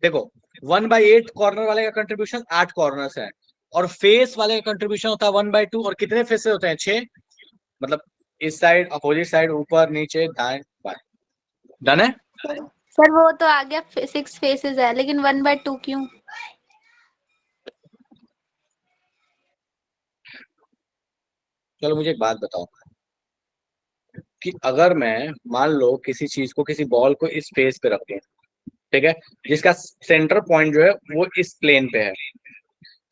A: देखो 1/8 कॉर्नर वाले का कंट्रीब्यूशन 8 कॉर्नर्स है, और फेस वाले का कंट्रीब्यूशन होता है 1/2, और कितने फेसेस होते हैं 6, मतलब इस साइड अपोजिट साइड ऊपर नीचे दाएं बाएं। डन है।
D: सर वो तो आ गया 6 फेसेस है, लेकिन 1/2 क्यों?
A: चलो मुझे एक बात बताओ कि अगर मैं मान लो किसी चीज को, किसी बॉल को इस फेस पे रख दूं, ठीक है, जिसका सेंटर पॉइंट जो है वो इस प्लेन पे है,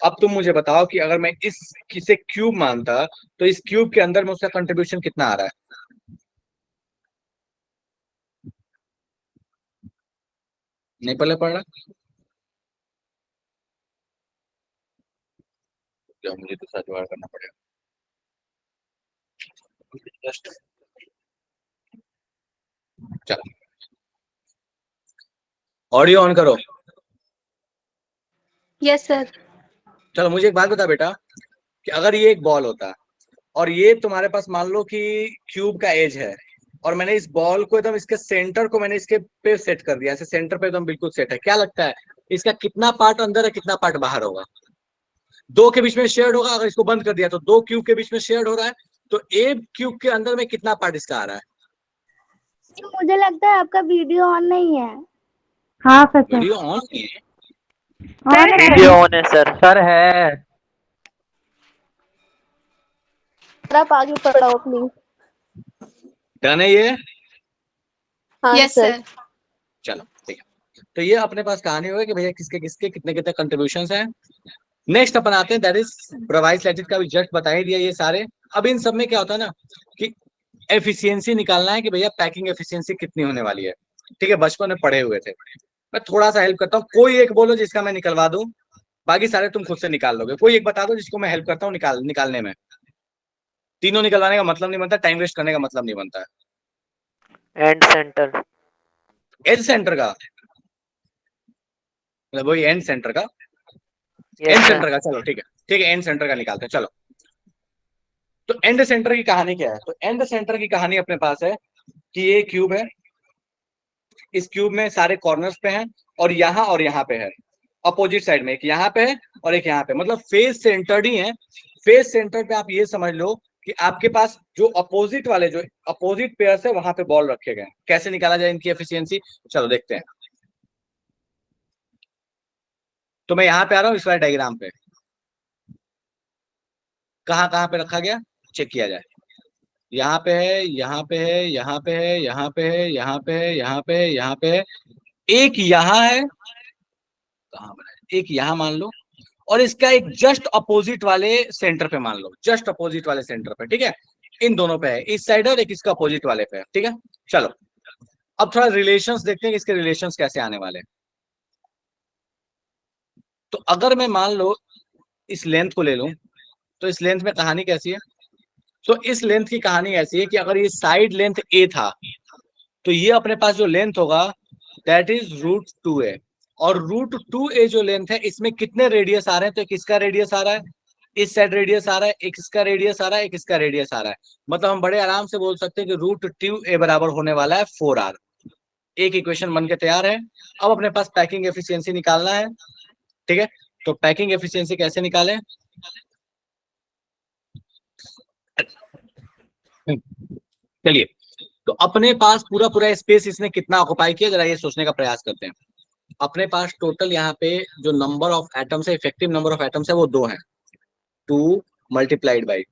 A: अब तुम मुझे बताओ कि अगर मैं इस किसे क्यूब मानता तो इस क्यूब के अंदर में उसका कंट्रीब्यूशन कितना आ रहा है। नहीं पहले पढ़ रहा, क्या मुझे दूसरा जुगाड़ करना पड़ेगा। जस्ट चलो ऑडियो ऑन करो।
D: Yes sir.
A: चलो मुझे एक बात बता बेटा कि अगर ये एक बॉल होता और ये तुम्हारे पास मान लो कि क्यूब का एज है, और मैंने इस बॉल को एकदम इसके सेंटर को मैंने इसके पे सेट कर दिया, ऐसे सेंटर पे एकदम बिल्कुल सेट है, क्या लगता है इसका कितना पार्ट अंदर है कितना पार्ट बाहर होगा। दो के बीच में शेयर्ड होगा, अगर इसको बंद कर दिया तो दो क्यूब के बीच में शेयर्ड हो रहा है, तो एक क्यूब के अंदर में कितना पार्ट इसका आ रहा है।
D: मुझे लगता है आपका वीडियो ऑन नहीं है।
E: हाँ सर
A: वीडियो ऑन नहीं है।
F: वीडियो ऑन है सर।
E: सर है।
C: आप आगे पढ़ाओ प्लीज।
A: डन है ये।
C: हाँ
D: यस
C: सर।
D: सर।
A: चलो ठीक है, तो ये अपने पास कहानी होगी कि भैया किसके किसके कितने कितने कंट्रीब्यूशन हैं। नेक्स्ट अपन आते हैं दैट इज ब्रावाइस लैटिस का भी जस्ट बता ही दिया ये सारे। अब इन सब में क्या होता है ना कि एफिशिएंसी निकालना है कि भैया पैकिंग एफिशिएंसी कितनी होने वाली है, ठीक है, बचपन में पढ़े हुए थे। मैं थोड़ा सा हेल्प करता हूँ, कोई एक बोलो जिसका मैं निकलवा दूं, बाकी सारे तुम खुद से निकाल लोगे। कोई एक बता दो जिसको मैं हेल्प करता हूँ निकालने में। तीनों निकलवाने का मतलब नहीं बनता, टाइम वेस्ट करने का मतलब नहीं बनता है।
F: And centre.
A: एज सेंटर का मतलब वही एंड सेंटर का,
F: यस
A: एंड
F: सर।
A: सेंटर का, चलो ठीक है, ठीक है, एंड सेंटर का निकालते हैं चलो। तो एंड सेंटर की कहानी क्या है? तो एंड सेंटर की कहानी अपने पास है कि ये क्यूब है, इस क्यूब में सारे कॉर्नर्स पे हैं, और यहाँ पे है, अपोजिट साइड में एक यहाँ पे है और एक यहाँ पे, मतलब फेस सेंटर्ड ही है। फेस सेंटर पे आप ये समझ लो कि आपके पास जो अपोजिट वाले, जो अपोजिट पेयर है, वहां पे बॉल रखे गए। कैसे निकाला जाए इनकी एफिशिएंसी, चलो देखते हैं। तो मैं यहाँ पे आ रहा हूँ इस वाले डायग्राम पे, कहाँ कहाँ पे रखा गया चेक किया जाए। यहाँ पे है, यहाँ पे है, यहाँ पे है, यहाँ पे है, यहाँ पे है, यहाँ पे है, यहाँ पे है, एक यहाँ है, कहाँ पर है, एक यहाँ मान लो, और इसका एक जस्ट अपोजिट वाले सेंटर पे मान लो, जस्ट अपोजिट वाले सेंटर पे, ठीक है। इन दोनों पे है, इस साइड और एक इसका अपोजिट वाले पे है, ठीक है। चलो अब थोड़ा रिलेशंस देखते हैं कि इसके रिलेशंस कैसे आने वाले हैं। तो अगर मैं मान लो इस लेंथ को ले लूं, तो इस लेंथ में कहानी कैसी है? तो इस लेंथ की कहानी ऐसी है कि अगर ये साइड लेंथ ए था, तो ये अपने पास जो लेंथ होगा दैट इज √2a, और √2a जो लेंथ है, इसमें कितने रेडियस आ रहे हैं? तो एक इसका रेडियस आ रहा है, इस साइड रेडियस आ रहा है, एक इसका रेडियस आ रहा है, एक इसका रेडियस आ रहा है। मतलब हम बड़े आराम से बोल सकते हैं कि √2a बराबर होने वाला है 4r। एक इक्वेशन बन के तैयार है। अब अपने पास पैकिंग एफिशिएंसी निकालना है, ठीक है। तो पैकिंग एफिशिएंसी कैसे निकालें? चलिए, तो अपने पास पूरा पूरा स्पेस इसने कितना ऑक्युपाई किया, जरा ये सोचने का प्रयास करते हैं। अपने पास टोटल यहाँ पे जो नंबर ऑफ एटम्स है, इफेक्टिव नंबर ऑफ एटम्स है, वो 2 है, 2 मल्टीप्लाइड बाई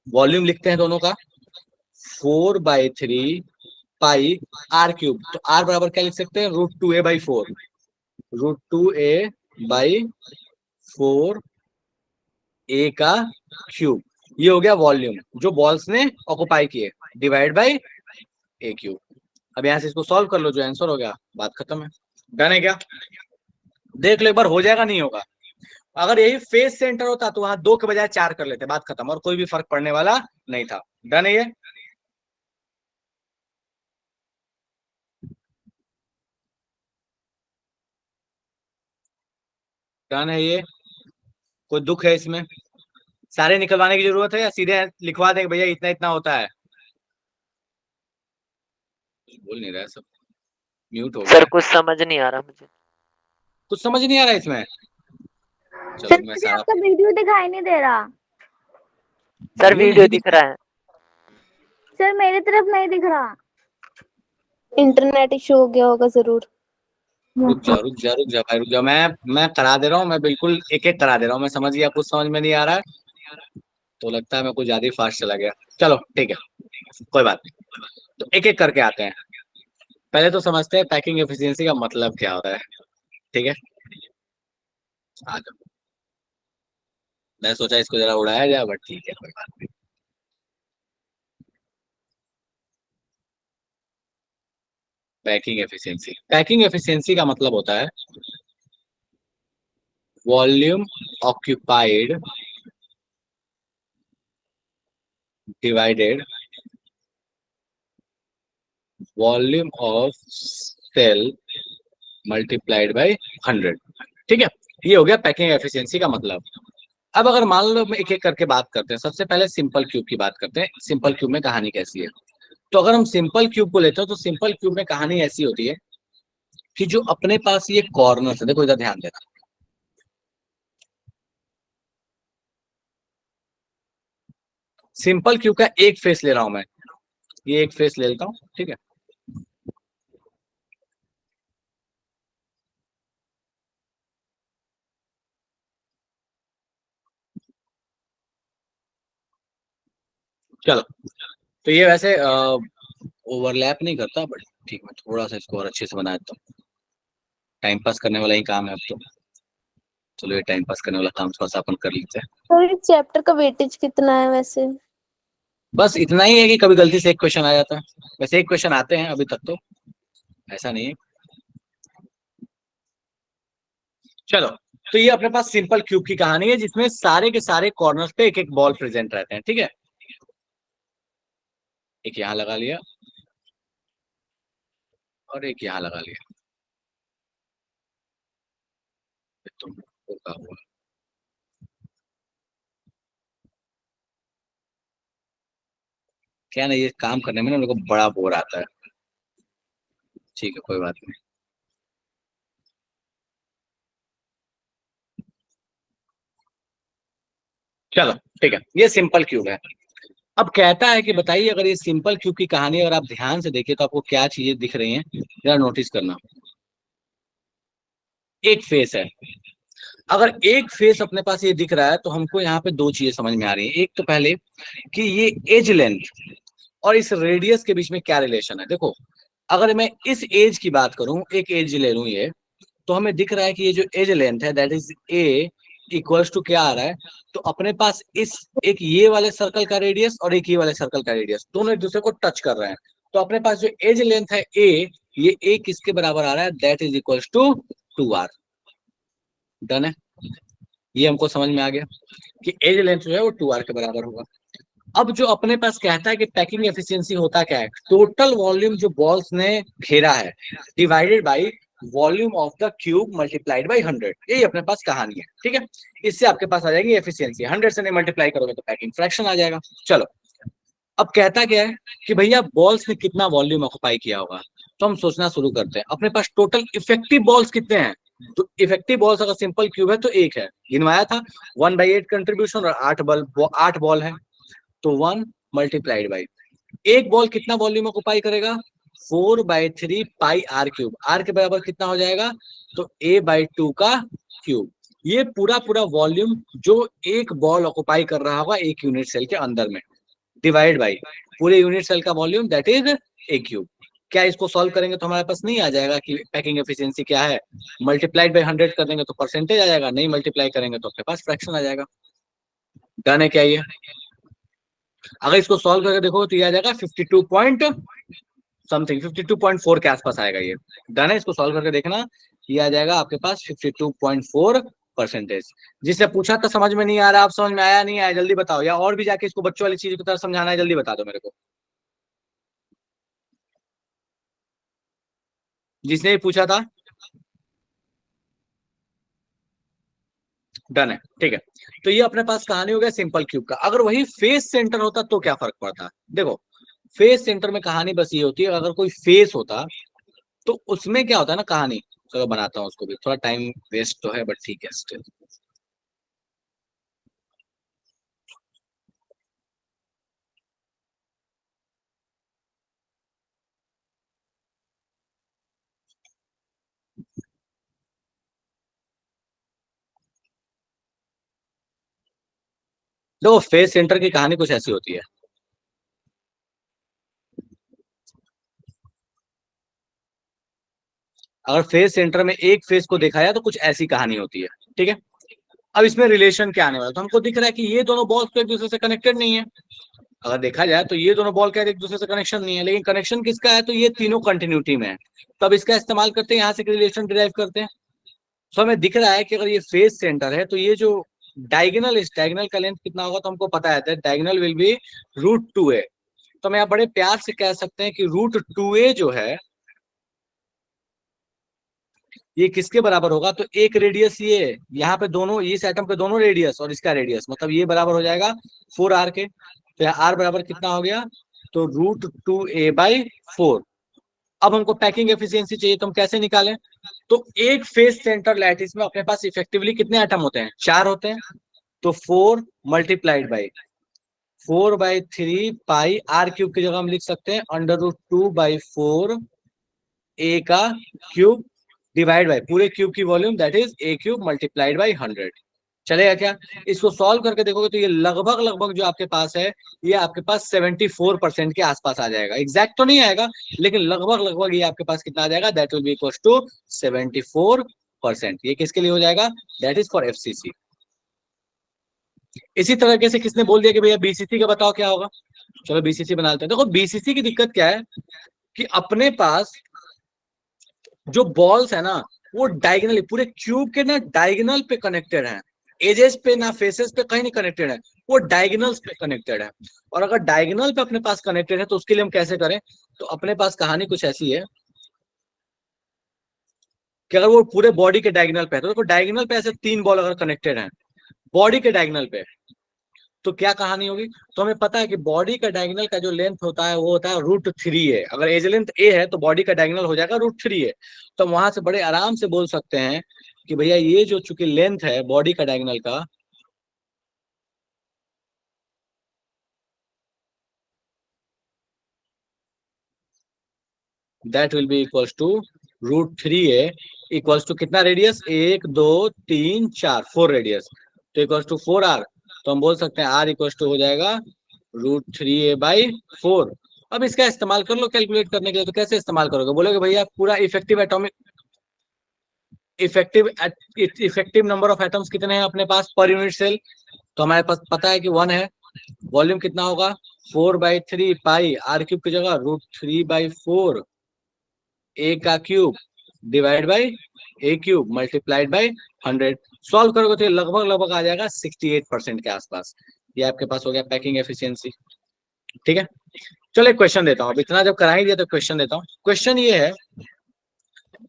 A: वॉल्यूम लिखते हैं दोनों का 4/3 पाई r³। तो r बराबर क्या लिख सकते हैं? √2a/4, √2a/4 a का क्यूब। ये हो गया वॉल्यूम जो बॉल्स ने ऑक्युपाई किए, डिवाइड बाई a³। अब यहां से इसको सॉल्व कर लो, जो आंसर हो गया बात खत्म है। डन है क्या? देख लो एक बार हो जाएगा नहीं होगा। अगर यही फेस सेंटर होता तो वहां 2 के बजाय 4 कर लेते, बात खत्म, और कोई भी फर्क पड़ने वाला नहीं था। डन है ये? डन है ये? कोई दुख है इसमें? सारे निकलवाने की जरूरत है या सीधे लिखवा दें भैया इतना इतना होता है? कुछ बोल नहीं रहा है, सब म्यूट हो गया
F: सर
A: है।
F: कुछ समझ नहीं आ रहा मुझे।
A: कुछ समझ नहीं आ रहा है इसमें? चलो
B: सर
A: मैं
B: मुझे
A: सारा,
B: आपका वीडियो दिखाई नहीं दे रहा।
F: सर
A: वीडियो
F: वीडियो
A: नहीं
F: दिख
A: दिखा?
F: रहा है।
B: सर मेरी तरफ नहीं दिख रहा।
C: इंटरनेट इशू हो गया होगा जरूर।
A: रुक जा रुक जा रुक जा भाई, रुक जा, मैं करा दे रहा हूँ, मैं बिल्कुल एक एक करा दे रहा हूँ। मैं समझ गया, कुछ समझ में नहीं आ रहा है तो लगता है मैं कुछ ज्यादा ही फास्ट चला गया। चलो ठीक है, कोई बात नहीं, तो एक एक करके आते हैं। पहले तो समझते हैं पैकिंग एफिशिएंसी का मतलब क्या होता है, ठीक है। आ जाओ, मैं सोचा इसको जरा उड़ाया जाए, बट ठीक है कोई बात नहीं। पैकिंग एफिशिएंसी का मतलब होता है volume occupied divided volume of cell multiplied by 100, ठीक है। ये हो गया पैकिंग एफिशिएंसी का मतलब। अब अगर मान लो एक एक करके बात करते हैं, सबसे पहले सिंपल क्यूब की बात करते हैं। सिंपल क्यूब में कहानी कैसी है? तो अगर हम सिंपल क्यूब को लेते हैं, तो सिंपल क्यूब में कहानी ऐसी होती है कि जो अपने पास ये कॉर्नर है, देखो इधर ध्यान देना, सिंपल क्यूब का एक फेस ले रहा हूं मैं, ये एक फेस ले लेता हूं, ठीक है। चलो, तो ये वैसे ओवरलैप नहीं करता, बट ठीक है, थोड़ा सा इसको और अच्छे से बना देता हूँ। टाइम पास करने वाला ही काम है अब तो। चलो ये टाइम पास करने वाला काम थोड़ा सा अपन कर लेते हैं।
C: तो इस चैप्टर का वेटेज कितना है वैसे?
A: बस इतना ही है कि कभी गलती से एक क्वेश्चन आ जाता है। वैसे एक क्वेश्चन आते हैं अभी तक तो, ऐसा नहीं है। चलो, तो ये अपने पास सिंपल क्यूब की कहानी है, जिसमें सारे के सारे कॉर्नर्स पे एक एक बॉल प्रेजेंट रहते हैं, ठीक है। एक यहां लगा लिया और एक यहां लगा लिया। तुमको क्या हुआ? क्या ना, ये काम करने में ना मेरे को बड़ा बोर आता है। ठीक है, कोई बात नहीं। चलो ठीक है, ये सिंपल क्यूब है। अब कहता है कि बताइए, अगर ये सिंपल क्यूब की कहानी अगर आप ध्यान से देखिए तो आपको क्या चीजें दिख रही हैं, जरा नोटिस करना। एक फेस है। अगर एक फेस अपने पास ये दिख रहा है तो हमको यहाँ पे दो चीजें समझ में आ रही हैं। एक तो पहले कि ये एज लेंथ और इस रेडियस के बीच में क्या रिलेशन है। देखो, अगर मैं इस एज की बात करूं, एक एज ले लूं ये, तो हमें दिख रहा है कि ये जो एज लेंथ है that is A equals to क्या आ रहा है, तो अपने पास इस एक ये वाले सर्कल का रेडियस और एक ये वाले सर्कल का रेडियस दोनों एक दूसरे को टच कर रहे हैं। तो अपने पास जो एज लेंथ है ए, ये ए किसके बराबर आ रहा है, that is equals to 2r। Done है, ये हमको समझ में आ गया कि एज लेंथ जो है वो 2r के बराबर होगा। अब जो अपने पास कहता है कि पैकिंग एफिशिएंसी होता क्या है, टोटल वॉल्यूम जो बॉल्स ने घेरा है divided by volume of the cube multiplied by 100। यही अपने पास कहानी है। ठीक है, इससे आपके पास आ जाएगी एफिशिएंसी। 100 से नहीं मल्टीप्लाई करोगे तो पैकिंग फ्रैक्शन आ जाएगा। चलो, अब कहता क्या है कि भैया बॉल्स ने कितना वॉल्यूम ऑक्युपाई किया होगा। तो हम सोचना शुरू करते हैं, अपने पास टोटल इफेक्टिव बॉल्स कितने हैं। तो इफेक्टिव बॉल्स अगर सिंपल क्यूब है तो एक है, गिनवाया था 1/8 कंट्रीब्यूशन और 8 बॉल है, तो 1 मल्टीप्लाइड बाई एक बॉल कितना वॉल्यूम ऑक्युपाई करेगा, 4/3 पाई आर क्यूब। आर के बराबर कितना हो जाएगा, तो a/2 का क्यूब। ये पूरा पूरा वॉल्यूम जो एक बॉल ऑक्युपाई कर रहा होगा एक यूनिट सेल के अंदर में, डिवाइड बाई पूरे यूनिट सेल का volume that is A cube. क्या इसको सॉल्व करेंगे तो हमारे पास नहीं आ जाएगा कि पैकिंग एफिशिएंसी क्या है, मल्टीप्लाइड बाई 100 कर देंगे तो परसेंटेज आ जाएगा, नहीं मल्टीप्लाई करेंगे तो अपने पास फ्रैक्शन आ जाएगा। डन है क्या ये? अगर इसको सॉल्व करके देखो तो ये आ जाएगा 52 पॉइंट समथिंग, 52.4 के आसपास आएगा ये। डन है, इसको सॉल्व करके देखना, ये आ जाएगा आपके पास 52.4%। जिससे पूछा था समझ में नहीं आ रहा, आप समझ में आया नहीं आया जल्दी बताओ, या और भी जाके इसको बच्चों वाली चीज की तरह समझाना है, जल्दी बता दो मेरे को। जिसने भी पूछा था। डन है, ठीक है। तो ये अपने पास कहानी हो गया सिंपल क्यूब का। अगर वही फेस सेंटर होता तो क्या फर्क पड़ता। देखो, फेस सेंटर में कहानी बस ये होती है, अगर कोई फेस होता तो उसमें क्या होता है ना कहानी। चलो बनाता हूँ उसको भी, थोड़ा टाइम वेस्ट तो है बट ठीक है स्टिल। देखो, फेस सेंटर की कहानी कुछ ऐसी होती है। अगर फेस सेंटर में एक फेस को देखा जाए तो कुछ ऐसी कहानी होती है। ठीक है, अब इसमें रिलेशन क्या आने वाला, तो हमको दिख रहा है कि ये दोनों बॉल्स तो एक दूसरे से कनेक्टेड नहीं है। अगर देखा जाए तो ये दोनों बॉल क्या एक दूसरे से कनेक्शन नहीं है, लेकिन कनेक्शन किसका है, तो ये तीनों कंटिन्यूटी में है। तब इसका इस्तेमाल करते हैं, यहाँ से रिलेशन डिराइव करते हैं। सो हमें दिख रहा है कि अगर ये फेस सेंटर है तो ये जो डायगोनल, इस डायगोनल का लेंथ कितना होगा, तो हमको पता है डायगोनल विल बी √2a। तो हम यहाँ बड़े प्यार से कह सकते हैं कि √2a जो है ये किसके बराबर होगा, तो एक रेडियस ये यहाँ पे दोनों इस एटम पे दोनों रेडियस और इसका रेडियस, मतलब ये बराबर हो जाएगा 4r के। तो r बराबर कितना हो गया, तो √2a/4। अब हमको पैकिंग एफिशिएंसी चाहिए, तो हम कैसे निकालें, तो एक फेस सेंटर लैटिस में अपने पास इफेक्टिवली कितने एटम होते हैं, 4 होते हैं। तो 4 multiplied by 4/3 pi R cube की जगह हम लिख सकते हैं √2/4 ए का क्यूब डिवाइड बाय पूरे क्यूब की volume that is A cube multiplied by 100। चलेगा क्या? इसको सॉल्व करके देखोगे तो ये लगभग लगभग जो आपके पास है, ये आपके पास 74% के आसपास आ जाएगा। एग्जैक्ट तो नहीं आएगा, लेकिन लगभग लगभग ये आपके पास कितना आ जाएगा, that will be equal to 74%। ये किसके लिए हो जाएगा, दैट इज फॉर एफसीसी। इसी तरीके से किसने बोल दिया कि भैया बीसीसी का बताओ क्या होगा। चलो बीसीसी बनाते हैं। देखो, बीसीसी की दिक्कत क्या है कि अपने पास जो बॉल्स है ना वो डायगोनली पूरे क्यूब के ना डायगोनल पे कनेक्टेड है, एजेस पे ना फेसेस पे कहीं नहीं कनेक्टेड है, वो डायगोनल्स पे कनेक्टेड है। और अगर डायगोनल पे अपने पास कनेक्टेड है तो उसके लिए हम कैसे करें, तो अपने पास कहानी कुछ ऐसी है। कि अगर वो पूरे बॉडी के डायगोनल पे है, तो देखो डायगोनल पे ऐसे 3 बॉल अगर कनेक्टेड हैं बॉडी के डायगोनल पे, तो क्या कहानी होगी। तो हमें पता है कि बॉडी का डायगोनल का जो लेंथ होता है वो होता है √3 है। अगर एज लेंथ ए है तो बॉडी का डायगोनल हो जाएगा √3 है। तो हम वहां से बड़े आराम से बोल सकते हैं कि भैया ये जो चूंकि लेंथ है बॉडी का डायगोनल का, that will be equals to √3a equals to कितना रेडियस, 1 2 3 4 4 रेडियस, तो इक्वल्स टू 4r। तो हम बोल सकते हैं r इक्वल्स टू हो जाएगा √3a/4। अब इसका इस्तेमाल कर लो कैलकुलेट करने के लिए। तो कैसे इस्तेमाल करोगे, बोलोगे भैया पूरा इफेक्टिव नंबर ऑफ एटम्स कितने हैं अपने पास पर यूनिट सेल, तो हमारे पास पता है कि 1 है। वॉल्यूम कितना होगा, 4/3 पाई r क्यूब की जगह √3/4 a का cube divide by a cube multiplied by 100। Solve करोगे तो ये लगभग लगभग आ जाएगा 68% के आसपास। ये आपके पास हो गया पैकिंग एफिशिएंसी। ठीक है, चलो एक क्वेश्चन देता हूँ। अब इतना जब करा ही दिया तो क्वेश्चन देता हूँ। क्वेश्चन ये है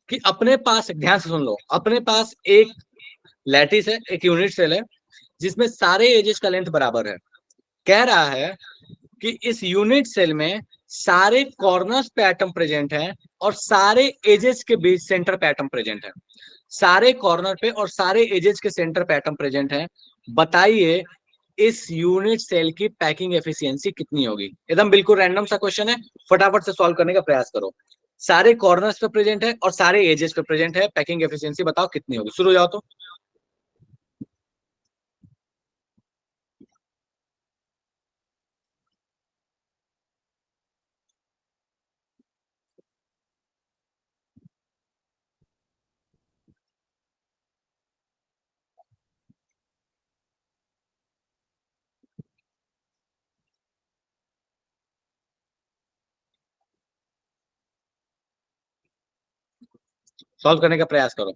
A: कि अपने पास, ध्यान से सुन लो, अपने पास एक लैटिस है, एक यूनिट सेल है जिसमें सारे एजेस का लेंथ बराबर है। कह रहा है कि इस यूनिट सेल में सारे कॉर्नर्स पे एटम प्रेजेंट हैं और सारे एजेस के बीच सेंटर पे एटम प्रेजेंट है। सारे कॉर्नर पे और सारे एजेस के सेंटर पे एटम प्रेजेंट है। बताइए इस यूनिट सेल की पैकिंग एफिशिएंसी कितनी होगी। एकदम बिल्कुल रैंडम सा क्वेश्चन है, फटाफट से सॉल्व करने का प्रयास करो। सारे कॉर्नर्स पे प्रेजेंट है और सारे एजेस पे प्रेजेंट है, पैकिंग एफिशिएंसी बताओ कितनी होगी। शुरू हो जाओ तो। सॉल्व करने का प्रयास करो।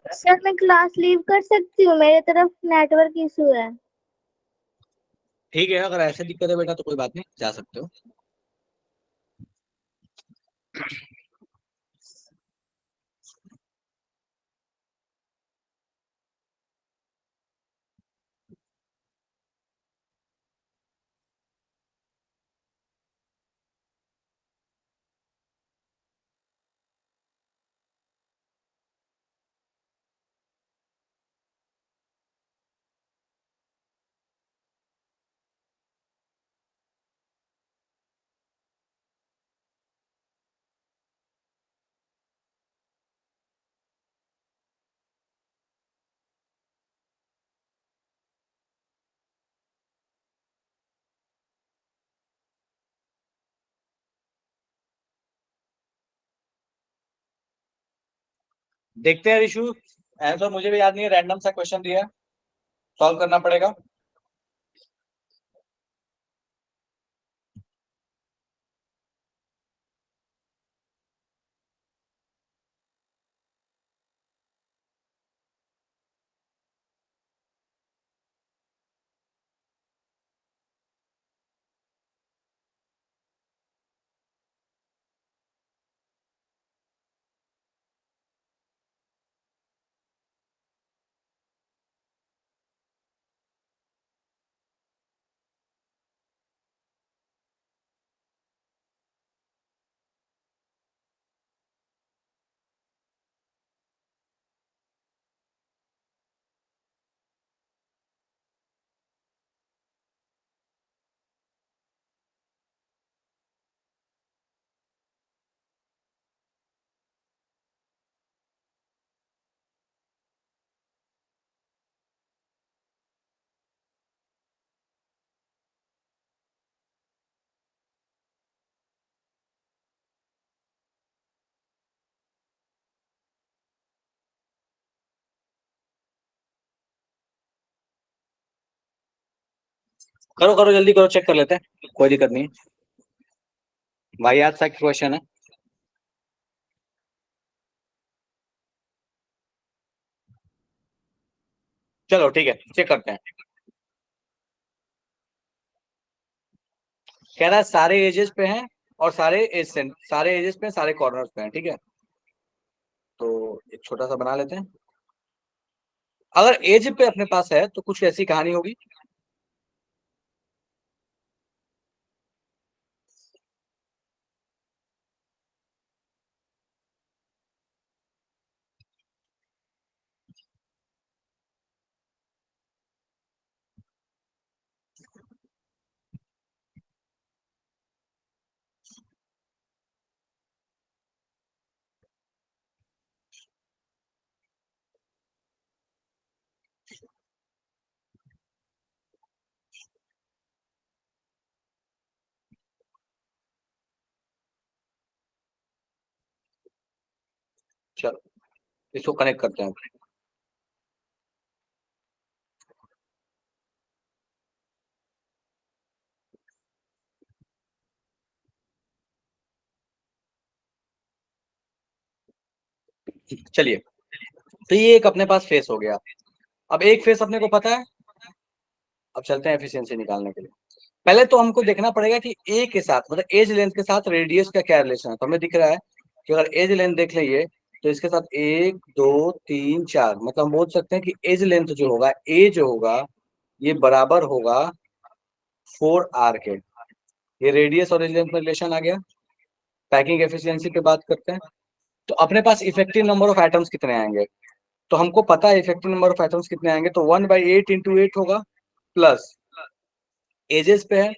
B: सर मैं क्लास लीव कर सकती हूँ, मेरे तरफ नेटवर्क इशू है।
A: ठीक है, अगर ऐसे दिक्कत है बेटा तो कोई बात नहीं, जा सकते हो। देखते हैं रिशु, आंसर मुझे भी याद नहीं है, रैंडम सा क्वेश्चन दिया है, सॉल्व करना पड़ेगा। करो करो जल्दी करो, चेक कर लेते हैं, कोई दिक्कत नहीं है। वाहियात सा क्वेश्चन है। चलो ठीक है, चेक करते हैं। कह रहा है सारे एजेस पे हैं और सारे एजेस पे हैं, सारे कॉर्नर्स पे हैं, ठीक है। तो एक छोटा सा बना लेते हैं। अगर एज पे अपने पास है तो कुछ ऐसी कहानी होगी। चलो इसको कनेक्ट करते हैं। चलिए, तो ये एक अपने पास फेस हो गया। अब एक फेस अपने को पता है। अब चलते हैं एफिशिएंसी निकालने के लिए। पहले तो हमको देखना पड़ेगा कि ए के साथ, मतलब एज लेंथ के साथ रेडियस का क्या रिलेशन है। तो हमें दिख रहा है कि अगर एज लेंथ देख लेंगे तो इसके साथ 1 2 3 4, मतलब हम बोल सकते हैं कि एज लेंथ जो होगा, ए जो होगा, ये बराबर होगा 4R के। ये रेडियस और एज लेंथ में रिलेशन आ गया। पैकिंग एफिशिएंसी पे बात करते हैं। तो अपने पास इफेक्टिव नंबर ऑफ एटम्स कितने आएंगे। तो हमको पता है इफेक्टिव नंबर ऑफ एटम्स कितने आएंगे, तो 1/8 × 8 होगा, प्लस एजेस पे है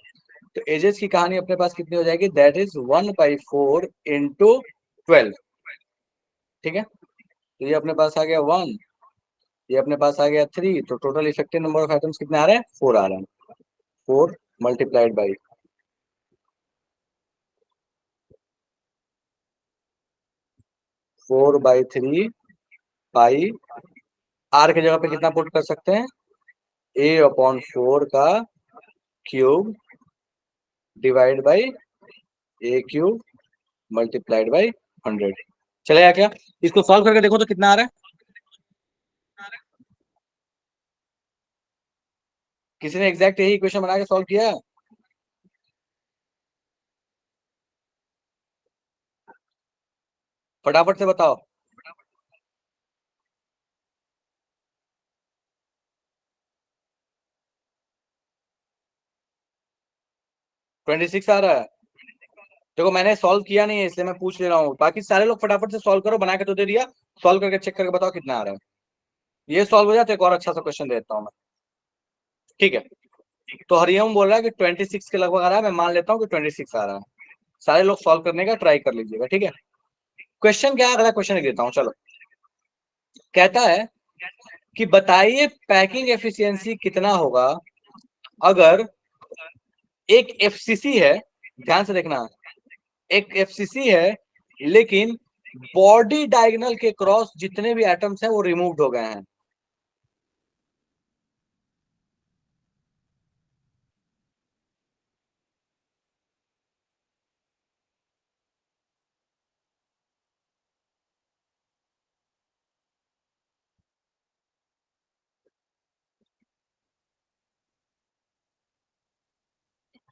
A: तो एजेस की कहानी अपने पास कितनी हो जाएगी, दैट इज 1/4 × 12। ठीक है, तो ये अपने पास आ गया 1, ये अपने पास आ गया 3, तो total effective number of atoms कितने आ रहे हैं, 4 आ रहे हैं। 4 मल्टीप्लाइड बाई 4/3 पाई, आर की जगह पे कितना पुट कर सकते हैं, A/4 का cube divide by A³ multiplied by 100। चलेगा क्या। इसको सॉल्व करके देखो तो कितना आ रहा है। किसी ने एग्जैक्ट यही इक्वेशन बना के सॉल्व किया है। फटाफट से बताओ। 26 आ रहा है। देखो मैंने सॉल्व किया नहीं है इसलिए मैं पूछ ले रहा हूँ, बाकी सारे लोग फटाफट से सॉल्व करो, बना के तो दे दिया। सॉल्व करके चेक करके बताओ कितना आ रहा है। ये सॉल्व हो जाए तो एक और अच्छा सा क्वेश्चन देता हूँ मैं। ठीक है, तो हरिओम बोल रहा है कि 26 के लगभग आ रहा है, मैं मान लेता हूँ कि 26 आ रहा है। सारे लोग सॉल्व करने का ट्राई कर लीजिएगा, ठीक है। क्वेश्चन क्या है, अगला क्वेश्चन देता हूँ। चलो, कहता है कि बताइए पैकिंग एफिशिएंसी कितना होगा अगर एक एफसीसी है, ध्यान से देखना, एक एफसीसी है लेकिन बॉडी डायगोनल के क्रॉस जितने भी एटम्स हैं वो रिमूव्ड हो गए हैं।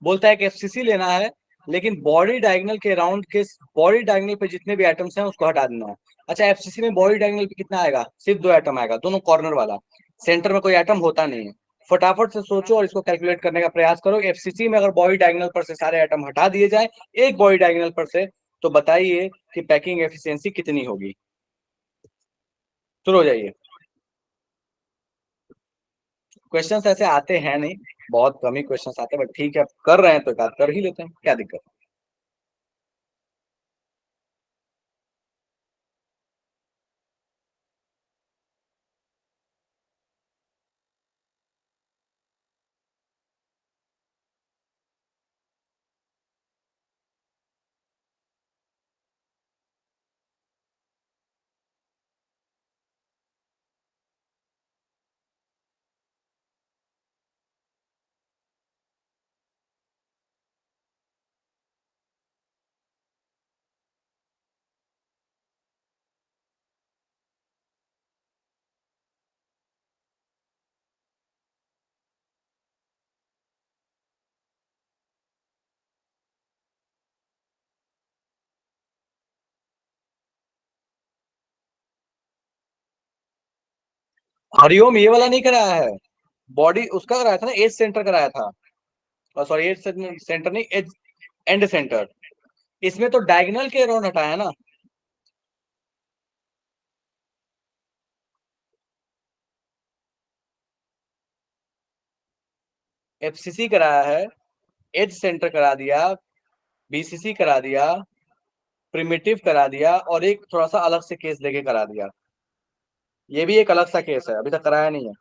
A: बोलता है कि एफसीसी लेना है लेकिन बॉडी डायगोनल के राउंड के, बॉडी डायगोनल पे जितने भी एटम्स हैं उसको हटा देना है। अच्छा, एफसीसी में बॉडी डायगोनल पे कितना आएगा, सिर्फ 2 एटम आएगा, दोनों कॉर्नर वाला, सेंटर में कोई एटम होता नहीं है। फटाफट से सोचो और इसको कैलकुलेट करने का प्रयास करो। एफसीसी में अगर बॉडी डायगोनल पर से सारे एटम हटा दिए जाए एक बॉडी डायगोनल पर से, तो बताइए कि पैकिंग एफिशिएंसी कितनी होगी। शुरू हो जाइए। क्वेश्चंस ऐसे आते हैं नहीं, बहुत कम ही क्वेश्चंस आते हैं, बट ठीक है, कर रहे हैं तो एक आध कर ही लेते हैं, क्या दिक्कत है। हरिओम ये वाला नहीं कराया है, बॉडी उसका कराया था ना, एज सेंटर कराया था, सॉरी एज सेंटर नहीं, एज एंड सेंटर। इसमें तो डायगोनल के अराउंड हटाया ना। एफसीसी कराया है, एज सेंटर करा दिया, बीसीसी करा दिया, प्रिमिटिव करा दिया, और एक थोड़ा सा अलग से केस लेके करा दिया। ये भी एक अलग सा केस है, अभी तक कराया नहीं है।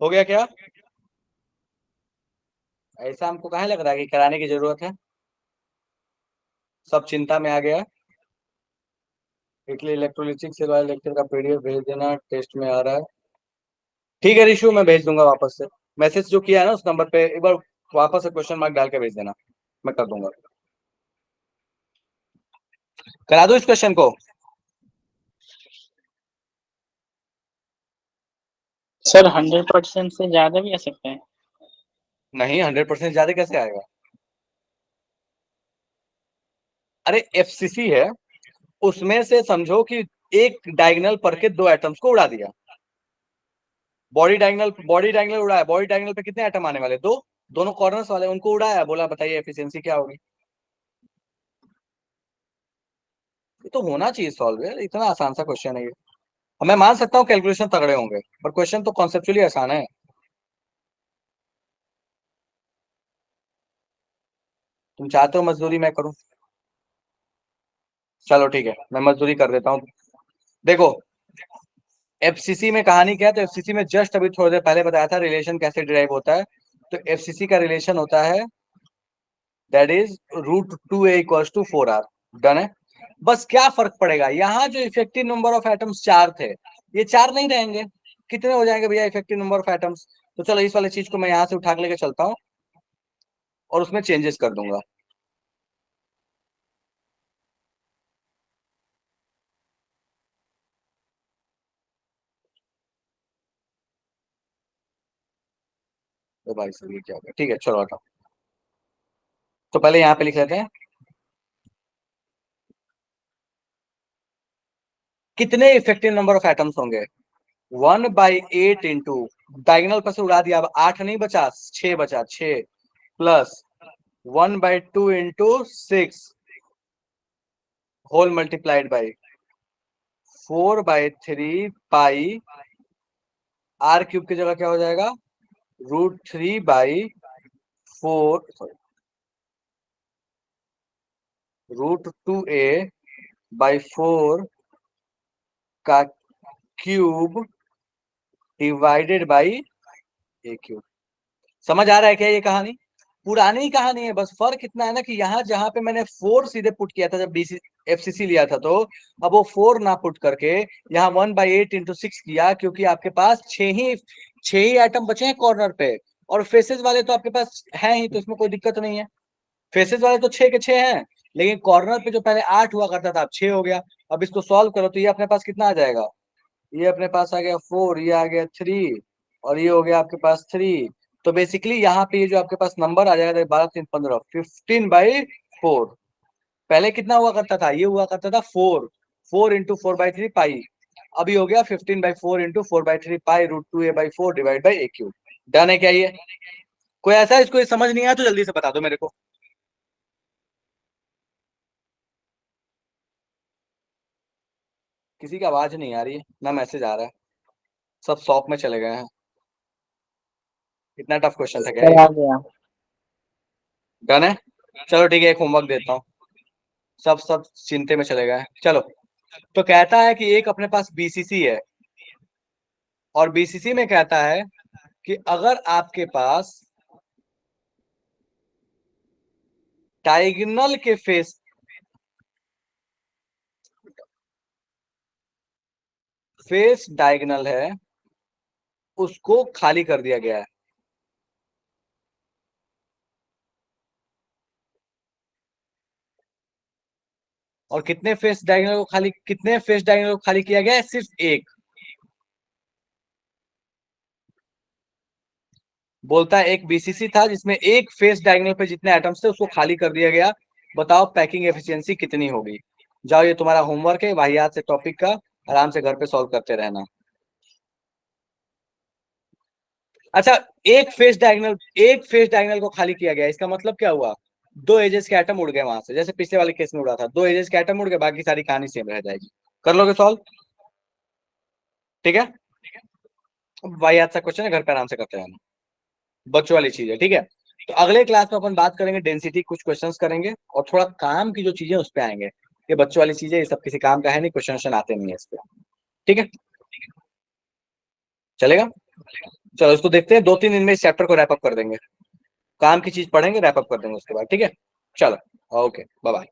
A: हो गया क्या? ऐसा हमको कहाँ लग रहा है कि कराने की जरूरत है? सब चिंता में आ गया। इटली इलेक्ट्रोलिटिक से लेक्चर का पीडीएफ भेज देना, टेस्ट में आ रहा है। ठीक है रिशु, मैं भेज दूंगा वापस से। मैसेज जो किया है ना उस नंबर पे एक बार वापस से क्वेश्चन मार्क डाल के भेज देना, मैं कर दूंगा। करा दो इस क्वेश्चन को।
G: सर 100% से ज्यादा भी आ सकता है?
A: नहीं, 100% ज्यादा कैसे आएगा? अरे एफसीसी है, उसमें से समझो कि एक डायगोनल पर के दो एटम्स को उड़ा दिया। बॉडी डायगोनल उड़ाया, बॉडी डायगोनल पे कितने एटम आने वाले? दो, दोनों कॉर्नर्स वाले, उनको उड़ाया, बोला बताइए एफिशिएंसी क्या होगी। ये तो होना चाहिए सॉल्व यार, इतना आसान सा क्वेश्चन है ये। मैं मान सकता हूँ कैलकुलेशन तगड़े होंगे, पर क्वेश्चन तो कॉन्सेप्चुअली आसान है। तुम चाहते हो मजदूरी मैं करूं? चलो ठीक है, मैं मजदूरी कर देता हूँ। देखो एफसीसी में कहानी क्या है, तो एफसीसी में जस्ट अभी थोड़ी देर पहले बताया था रिलेशन कैसे डिराइव होता है। तो एफसीसी का रिलेशन होता है that is √2a = 4r। Done है। बस क्या फर्क पड़ेगा, यहाँ जो इफेक्टिव नंबर ऑफ एटम्स 4 थे, ये 4 नहीं रहेंगे। कितने हो जाएंगे भैया इफेक्टिव नंबर ऑफ एटम्स? तो चलो इस वाले चीज को मैं यहाँ से उठा के लेके चलता हूँ और उसमें चेंजेस कर दूंगा। तो भाई साहब ये क्या हो गया? ठीक है चलो हटाओ। तो पहले यहाँ पे लिख लेते हैं कितने इफेक्टिव नंबर ऑफ एटम्स होंगे। 1/8 इंटू डायगोनल पर से उड़ा दिया, अब 8 नहीं बचा, 6 बचा, 6 plus 1/2 into 6 whole multiplied by 4/3 pi r³ की जगह क्या हो जाएगा, √3/4 √2a/4 का क्यूब डिवाइडेड बाई a³। समझ आ रहा है क्या ये कहानी? पुरानी ही कहानी है, बस फर्क इतना है ना कि यहाँ जहां पे मैंने 4 सीधे पुट किया था जब एफसीसी लिया था, तो अब वो 4 ना पुट करके यहाँ 1/8 इंटू 6 किया, क्योंकि आपके पास 6 ही एटम बचे हैं कॉर्नर पे, और फेसेस वाले तो आपके पास है ही, तो इसमें कोई दिक्कत नहीं है। फेसेस वाले तो 6 के 6 हैं, लेकिन कॉर्नर पे जो पहले 8 हुआ करता था अब 6 हो गया। अब इसको सॉल्व करो तो ये अपने पास कितना आ जाएगा, ये अपने पास आ गया 4, ये आ गया 3 और ये हो गया आपके पास 3। तो बेसिकली यहाँ पे ये जो आपके पास नंबर आ जाएगा 12 3 15 15/4। पहले कितना हुआ करता था, ये हुआ करता था 4 इंटू 4/3 पाई। अभी हो गया 15/4 into 4/3 pi √2a/4 divide by a³। Done है क्या ये? कोई ऐसा है इसको ये समझ नहीं आया तो जल्दी से बता दो मेरे को। किसी की आवाज नहीं आ रही है ना मैसेज आ रहा है, सब शॉप में चले गए हैं। इतना टफ क्वेश्चन था क्या
G: सर
A: ये?
G: आ गया।
A: डन है, चलो ठीक है, एक होमवर्क देता हूँ। सब चिंते में चले गए हैं। चलो, तो कहता है कि एक अपने पास बीसीसी है और बीसीसी में कहता है कि अगर आपके पास डायगोनल के फेस डायगोनल है उसको खाली कर दिया गया है। और कितने फेस डायगोनल को खाली किया गया है? सिर्फ एक। बोलता है एक बीसीसी था जिसमें एक फेस डायगोनल पे जितने एटम्स थे उसको खाली कर दिया गया। बताओ पैकिंग एफिशिएंसी कितनी होगी? जाओ, ये तुम्हारा होमवर्क है वाहियात से टॉपिक का, आराम से घर पे सॉल्व करते रहना। अच्छा, एक फेस डायगोनल को खाली किया गया, इसका मतलब क्या हुआ? 2 एजेस के एटम उड़ गए वहां से, जैसे पिछले वाले केस में उड़ा था। 2 एजेस के एटम उड़ गए, बाकी सारी कहानी सेम रह जाएगी। कर लोगे सॉल्व? ठीक है, वाहियात सा क्वेश्चन है, घर पे आराम से करते रहना, बच्चों वाली चीज है। ठीक है, तो अगले क्लास में अपन बात करेंगे डेंसिटी, कुछ क्वेश्चंस करेंगे और थोड़ा काम की जो चीजें उस पे आएंगे। ये बच्चों वाली चीजें, ये सब किसी काम का है नहीं, क्वेश्चन आते नहीं है इस पे। ठीक है, चलेगा? चलो इसको देखते हैं, 2-3 दिन में इस चैप्टर को रैप अप कर देंगे। काम की चीज पढ़ेंगे, रैप अप कर देंगे उसके बाद। ठीक है, चलो ओके, बाय बाय।